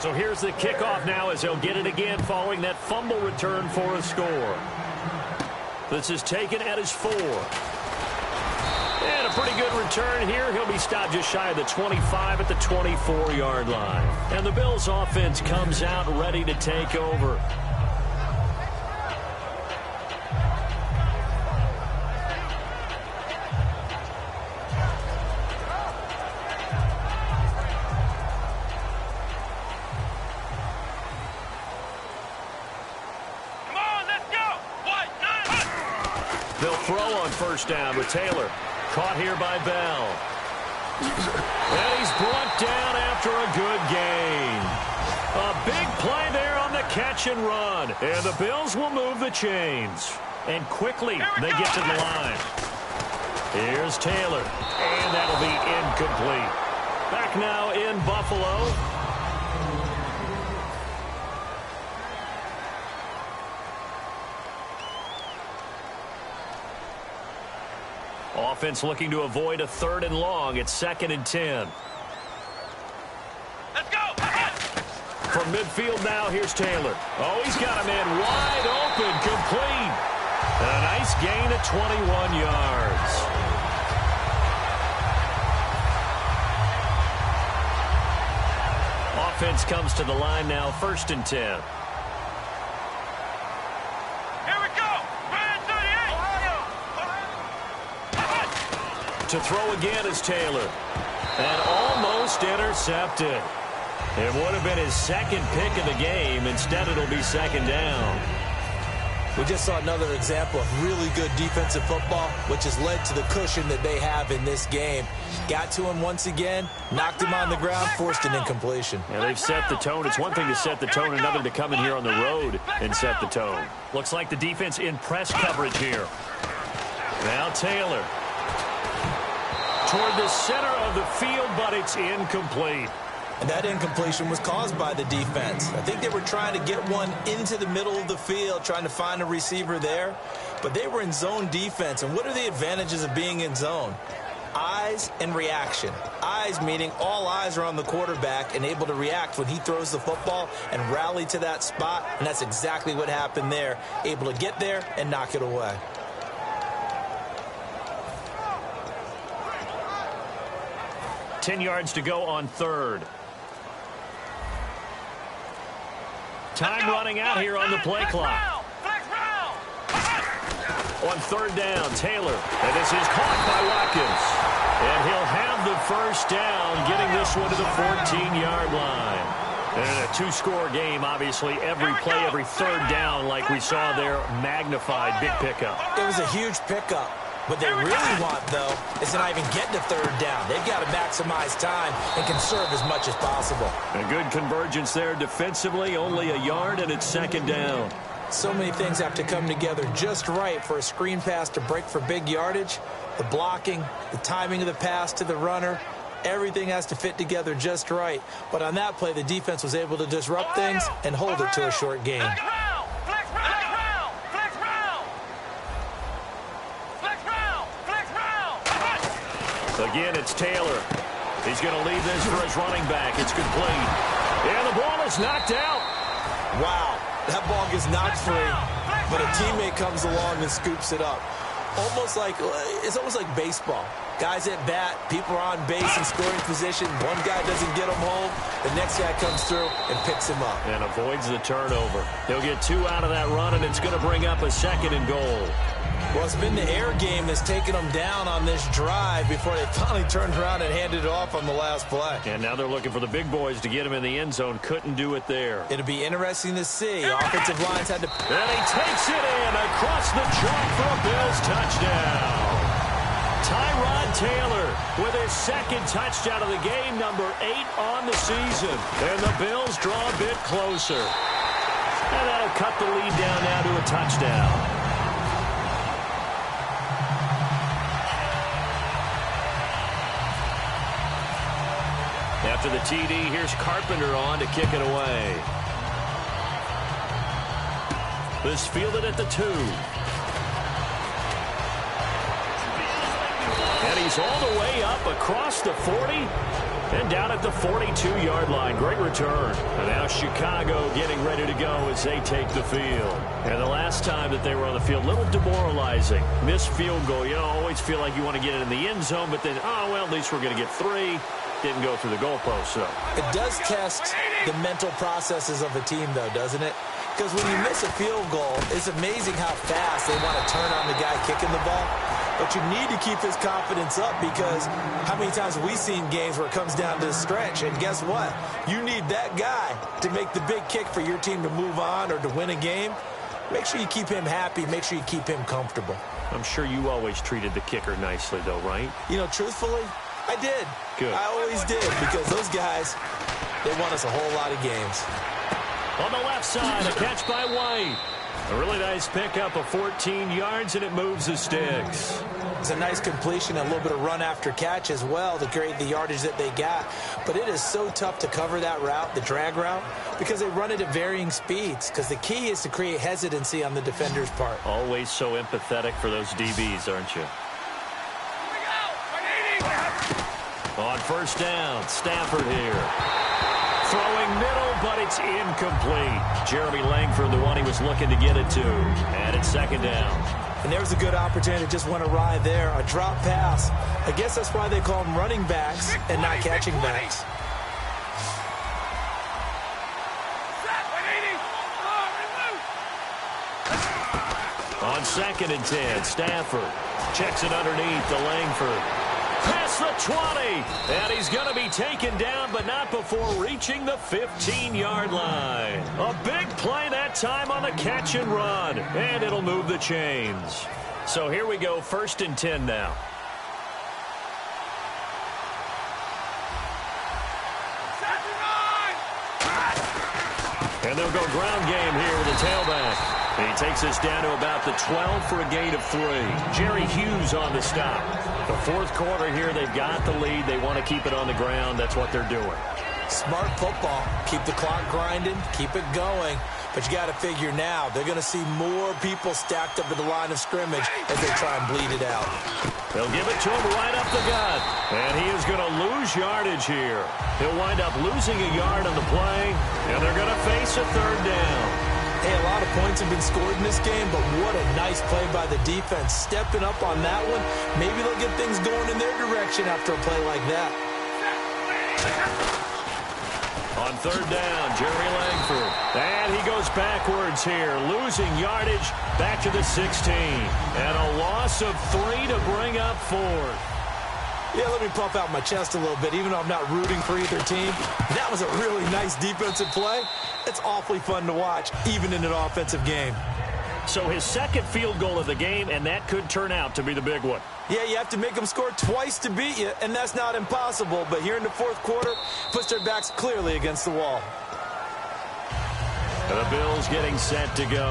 So here's the kickoff now as they'll get it again following that fumble return for a score. This is taken at his 4. And a pretty good return here. He'll be stopped just shy of the 25 at the 24-yard line. And the Bills offense comes out ready to take over. They'll throw on first down with Taylor. Caught here by Bell. And he's brought down after a good gain. A big play there on the catch and run. And the Bills will move the chains. And quickly they get to the line. Here's Taylor. And that'll be incomplete. Back now in Buffalo. Offense looking to avoid a 3rd and long. It's 2nd and 10. Let's go! From midfield now, here's Taylor. Oh, he's got a man wide open, complete. And a nice gain of 21 yards. Offense comes to the line now, 1st and 10. To throw again is Taylor. And almost intercepted. It would have been his 2nd pick of the game. Instead, it'll be 2nd down. We just saw another example of really good defensive football, which has led to the cushion that they have in this game. Got to him once again, knocked him on the ground, forced an incompletion. Yeah, they've set the tone. It's one thing to set the tone, another to come in here on the road and set the tone. Looks like the defense in press coverage here. Now Taylor. Toward the center of the field, but it's incomplete. And that incompletion was caused by the defense. I think they were trying to get one into the middle of the field, trying to find a receiver there. But they were in zone defense. And what are the advantages of being in zone? Eyes and reaction. Eyes meaning all eyes are on the quarterback and able to react when he throws the football and rally to that spot. And that's exactly what happened there. Able to get there and knock it away. $10 yards to go on 3rd. Time running out here on the play clock. On 3rd down, Taylor. And this is caught by Watkins. And he'll have the first down, getting this one to the 14-yard line. And a 2-score game, obviously. Every play, every 3rd down, like we saw there, magnified. Big pickup. It was a huge pickup. What they really want, though, is to not even get to 3rd down. They've got to maximize time and conserve as much as possible. A good convergence there defensively, only a yard, and it's 2nd down. So many things have to come together just right for a screen pass to break for big yardage. The blocking, the timing of the pass to the runner, everything has to fit together just right. But on that play, the defense was able to disrupt things and hold it to a short gain. Again, it's Taylor. He's going to leave this for his running back. It's complete. And the ball is knocked out. Wow, that ball gets knocked free, but a teammate comes along and scoops it up. It's almost like baseball. Guys at bat, people are on base in scoring position. One guy doesn't get him home. The next guy comes through and picks him up. And avoids the turnover. He'll get 2 out of that run, and it's going to bring up a 2nd and goal. Well, it's been the air game that's taken them down on this drive before they finally turned around and handed it off on the last play. And now they're looking for the big boys to get him in the end zone. Couldn't do it there. It'll be interesting to see. Offensive lines had to... And he takes it in across the chalk for a Bills touchdown. Tyrod Taylor with his 2nd touchdown of the game, number 8 on the season. And the Bills draw a bit closer. And that'll cut the lead down now to a touchdown. After the TD, here's Carpenter on to kick it away. This fielded at the 2. And he's all the way up across the 40. And down at the 42-yard line. Great return. And now Chicago getting ready to go as they take the field. And the last time that they were on the field, a little demoralizing. Missed field goal. You know, always feel like you want to get it in the end zone, but then, oh, well, at least we're going to get 3. Didn't go through the goalpost, so. It does test the mental processes of a team, though, doesn't it? Because when you miss a field goal, it's amazing how fast they want to turn on the guy kicking the ball. But you need to keep his confidence up, because how many times have we seen games where it comes down to the stretch? And guess what? You need that guy to make the big kick for your team to move on or to win a game. Make sure you keep him happy. Make sure you keep him comfortable. I'm sure you always treated the kicker nicely, though, right? You know, truthfully, I did. Good. I always did, because those guys, they won us a whole lot of games. On the left side, a catch by White. A really nice pickup of 14 yards, and it moves the sticks. It's a nice completion, a little bit of run after catch as well to create the yardage that they got. But it is so tough to cover that route, the drag route, because they run it at varying speeds. Because the key is to create hesitancy on the defender's part. Always so empathetic for those DBs, aren't you? On first down, Stafford here. Throwing middle, but it's incomplete. Jeremy Langford, the one he was looking to get it to. And it's second down. And there's a good opportunity to just went awry there. A drop pass. I guess that's why they call them running backs and not catching backs. On 2nd and 10, Stafford checks it underneath to Langford. Past the 20, and he's going to be taken down, but not before reaching the 15-yard line. A big play that time on the catch and run, and it'll move the chains. So here we go, 1st and 10 now. And they'll go ground game here with a tailback. And he takes us down to about the 12 for a gain of 3. Jerry Hughes on the stop. The 4th quarter here, they've got the lead. They want to keep it on the ground. That's what they're doing. Smart football. Keep the clock grinding. Keep it going. But you got to figure now, they're going to see more people stacked up at the line of scrimmage as they try and bleed it out. They'll give it to him right up the gut. And he is going to lose yardage here. He'll wind up losing a yard on the play, and they're going to face a 3rd down. Hey, a lot of points have been scored in this game, but what a nice play by the defense. Stepping up on that one, maybe they'll get things going in their direction after a play like that. On 3rd down, Jeremy Langford. And he goes backwards here, losing yardage back to the 16. And a loss of 3 to bring up 4th. Yeah, let me puff out my chest a little bit, even though I'm not rooting for either team. That was a really nice defensive play. It's awfully fun to watch, even in an offensive game. So his 2nd field goal of the game, and that could turn out to be the big one. Yeah, you have to make them score twice to beat you, and that's not impossible. But here in the 4th quarter, puts their backs clearly against the wall. And the Bills getting set to go.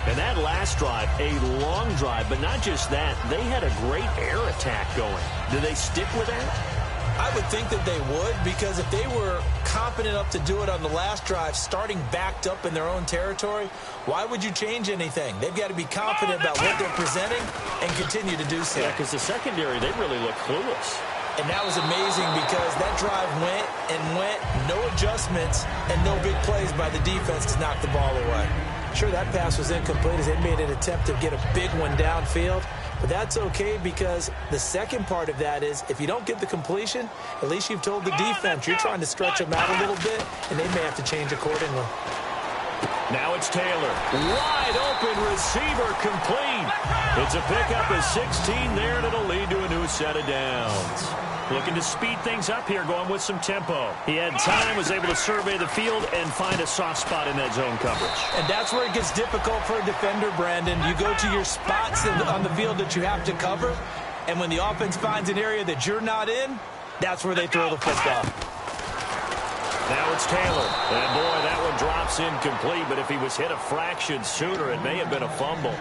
And that last drive, a long drive, but not just that. They had a great air attack going. Do they stick with that? I would think that they would, because if they were confident enough to do it on the last drive, starting backed up in their own territory, why would you change anything? They've got to be confident about what they're presenting and continue to do so. Yeah, because the secondary, they really look clueless. And that was amazing, because that drive went and went, no adjustments, and no big plays by the defense to knock the ball away. Sure, that pass was incomplete as they made an attempt to get a big one downfield. But that's okay, because the second part of that is if you don't get the completion, at least you've told the defense you're trying to stretch them out a little bit, and they may have to change accordingly. Now it's Taylor. Wide open receiver complete. It's a pickup of 16 there, and it'll lead to a new set of downs. Looking to speed things up here, going with some tempo. He had time, was able to survey the field and find a soft spot in that zone coverage. And that's where it gets difficult for a defender, Brandon. You go to your spots on the field that you have to cover, and when the offense finds an area that you're not in, that's where they throw the football. Now it's Taylor. And boy, that one drops incomplete, but if he was hit a fraction sooner, it may have been a fumble.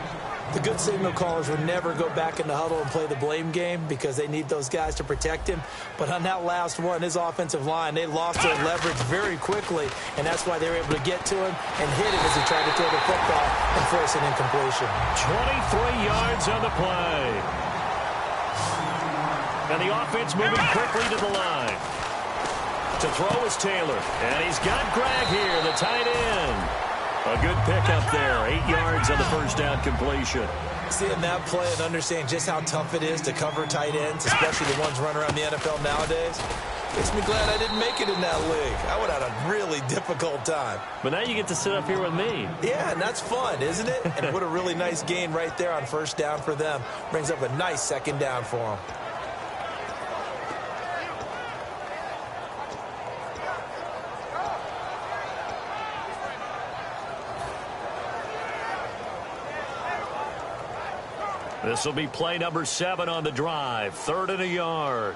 The good signal callers would never go back in the huddle and play the blame game, because they need those guys to protect him. But on that last one, his offensive line, they lost their leverage very quickly, and that's why they were able to get to him and hit him as he tried to throw the football and force an incompletion. 23 yards on the play. And the offense moving quickly to the line. To throw is Taylor. And he's got Gregg here, the tight end. A good pickup there. 8 yards on the first down completion. Seeing that play and understand just how tough it is to cover tight ends, especially the ones running around the NFL nowadays, makes me glad I didn't make it in that league. I would have had a really difficult time. But now you get to sit up here with me. Yeah, and that's fun, isn't it? And what a really nice gain right there on first down for them. Brings up a nice second down for them. This will be play number 7 on the drive. 3rd and a yard.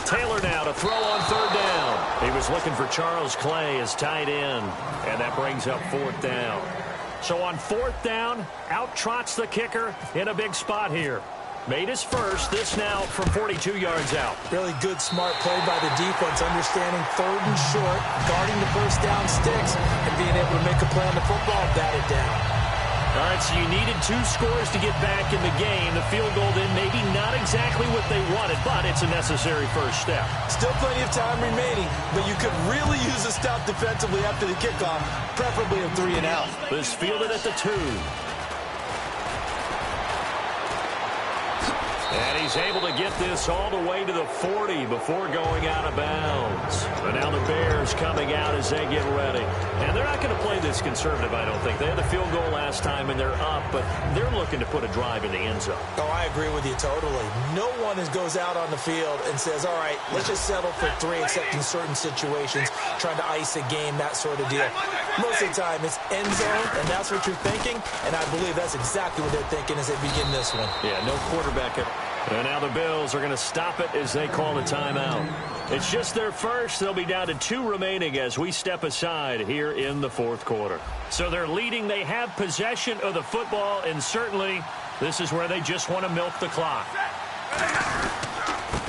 Taylor now to throw on 3rd down. He was looking for Charles Clay as tight end. And that brings up 4th down. So on 4th down, out trots the kicker in a big spot here. Made his first. This now from 42 yards out. Really good, smart play by the defense, understanding 3rd and short, guarding the first down sticks, and being able to make a play on the football, bat it down. All right, so you needed 2 scores to get back in the game. The field goal then maybe not exactly what they wanted, but it's a necessary first step. Still plenty of time remaining, but you could really use a stop defensively after the kickoff, preferably a 3 and out. This fielded at the 2. And he's able to get this all the way to the 40 before going out of bounds. But now the Bears coming out as they get ready. And they're not going to play this conservative, I don't think. They had the field goal last time, and they're up, but they're looking to put a drive in the end zone. Oh, I agree with you totally. No one goes out on the field and says, all right, let's just settle for 3, except in certain situations, trying to ice a game, that sort of deal. Most of the time, it's end zone, and that's what you're thinking, and I believe that's exactly what they're thinking as they begin this one. Yeah, no quarterback at. And now the Bills are going to stop it as they call a timeout. It's just their first. They'll be down to 2 remaining as we step aside here in the 4th quarter. So they're leading. They have possession of the football, and certainly this is where they just want to milk the clock.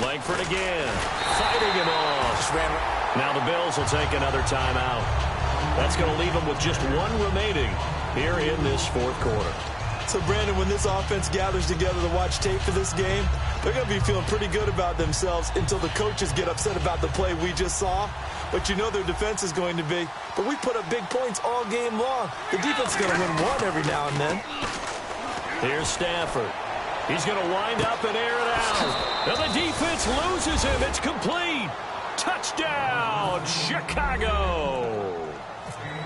Langford again, fighting him off. Now the Bills will take another timeout. That's going to leave them with just 1 remaining here in this 4th quarter. So, Brandon, when this offense gathers together to watch tape for this game, they're going to be feeling pretty good about themselves until the coaches get upset about the play we just saw. But you know their defense is going to be. But we put up big points all game long. The defense is going to win one every now and then. Here's Stafford. He's going to wind up and air it out. And the defense loses him. It's complete. Touchdown, Chicago.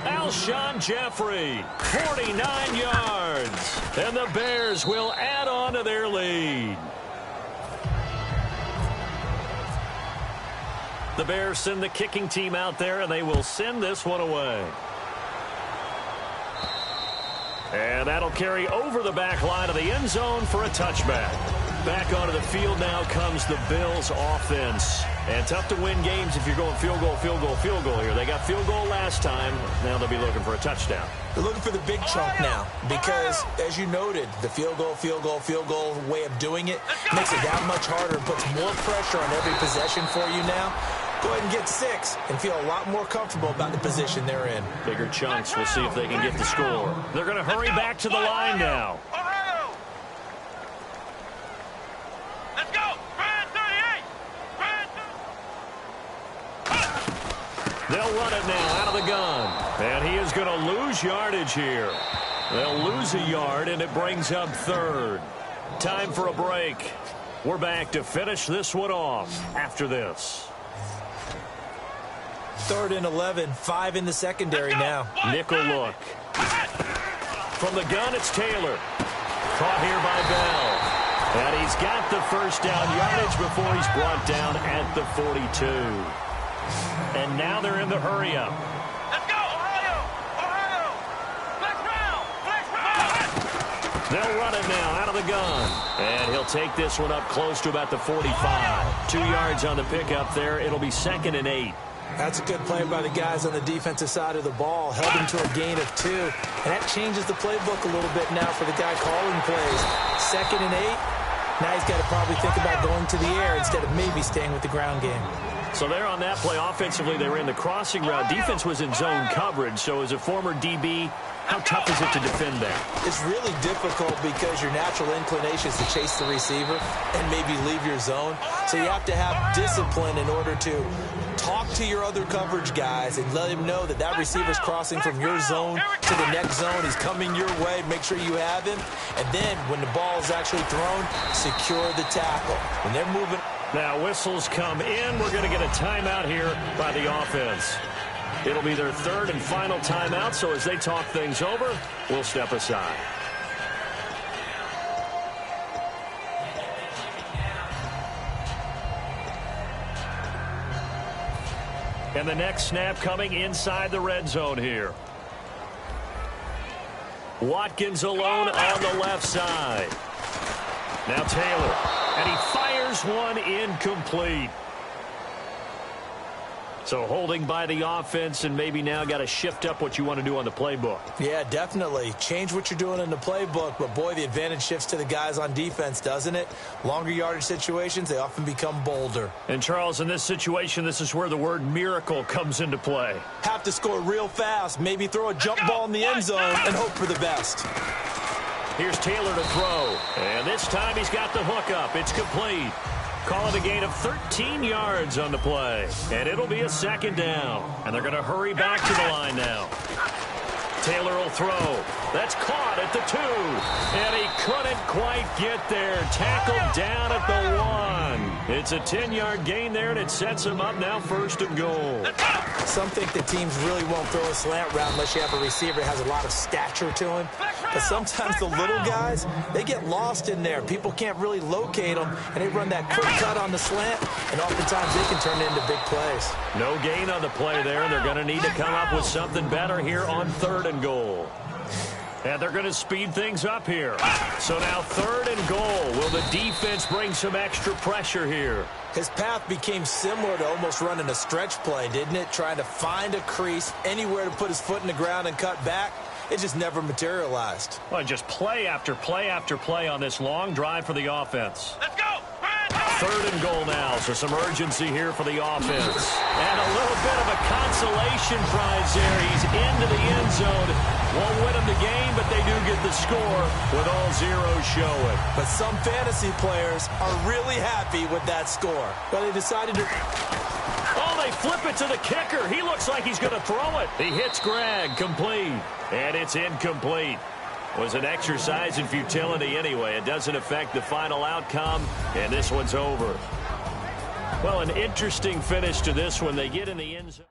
Alshon Jeffrey, 49 yards. And the Bears will add on to their lead. The Bears send the kicking team out there, and they will send this one away. And that'll carry over the back line of the end zone for a touchback. Back onto the field now comes the Bills offense. And tough to win games if you're going field goal, field goal, field goal here. They got field goal last time. Now they'll be looking for a touchdown. They're looking for the big chunk now because, as you noted, the field goal, field goal, field goal way of doing it makes it that much harder and puts more pressure on every possession for you now. Go ahead and get 6 and feel a lot more comfortable about the position they're in. Bigger chunks. We'll see if they can get the score. They're going to hurry back to the line now. Let's go! Brand 38! Brand 2! They'll run it now out of the gun. And he is going to lose yardage here. They'll lose a yard, and it brings up 3rd. Time for a break. We're back to finish this one off after this. 3rd and 11, 5 in the secondary now. Nickel look. From the gun, it's Taylor. Caught here by Bell. And he's got the first down yardage before he's brought down at the 42. And now they're in the hurry-up. Let's go, Ohio! Ohio! Flex round! They'll run it now out of the gun. And he'll take this one up close to about the 45. 2 yards on the pickup there. It'll be 2nd and 8. That's a good play by the guys on the defensive side of the ball. Held him to a gain of 2. And that changes the playbook a little bit now for the guy calling plays. 2nd and 8. Now he's got to probably think about going to the air instead of maybe staying with the ground game. So there on that play, offensively, they ran the crossing route. Defense was in zone coverage. So as a former DB, how tough is it to defend that? It's really difficult because your natural inclination is to chase the receiver and maybe leave your zone. So you have to have discipline in order to talk to your other coverage guys and let him know that that receiver's crossing from your zone to the next zone. He's coming your way. Make sure you have him. And then when the ball is actually thrown, secure the tackle. When they're moving. Now whistles come in. We're going to get a timeout here by the offense. It'll be their third and final timeout, so as they talk things over, we'll step aside. And the next snap coming inside the red zone here. Watkins alone on the left side. Now Taylor, and he fires one incomplete. So holding by the offense, and maybe now got to shift up what you want to do on the playbook. Yeah, definitely. Change what you're doing in the playbook, but boy, the advantage shifts to the guys on defense, doesn't it? Longer yardage situations, they often become bolder. And Charles, in this situation, this is where the word miracle comes into play. Have to score real fast, maybe throw a jump ball in the end zone and hope for the best. Here's Taylor to throw, and this time he's got the hook up. It's complete. Call it a gain of 13 yards on the play. And it'll be a second down. And they're going to hurry back to the line now. Taylor will throw. That's caught at the 2. And he couldn't quite get there. Tackled down at the 1. It's a 10-yard gain there, and it sets him up now 1st and goal. Some think the teams really won't throw a slant route unless you have a receiver that has a lot of stature to him. But sometimes the little guys, they get lost in there. People can't really locate them, and they run that quick cut on the slant, and oftentimes they can turn it into big plays. No gain on the play there, and they're going to need to come up with something better here on 3rd and goal. And they're going to speed things up here. So now 3rd and goal. Will the defense bring some extra pressure here? His path became similar to almost running a stretch play, didn't it? Trying to find a crease, anywhere to put his foot in the ground and cut back. It just never materialized. Well, just play after play after play on this long drive for the offense. Let's go! 3rd and goal now, so some urgency here for the offense. And a little bit of a consolation prize there. He's into the end zone. Won't win them the game, but they do get the score with all zeros showing. But some fantasy players are really happy with that score. But they decided to... Oh, they flip it to the kicker. He looks like he's going to throw it. He hits Greg, complete. And it's incomplete. Was an exercise in futility anyway. It doesn't affect the final outcome, and this one's over. Well, an interesting finish to this one. They get in the end zone.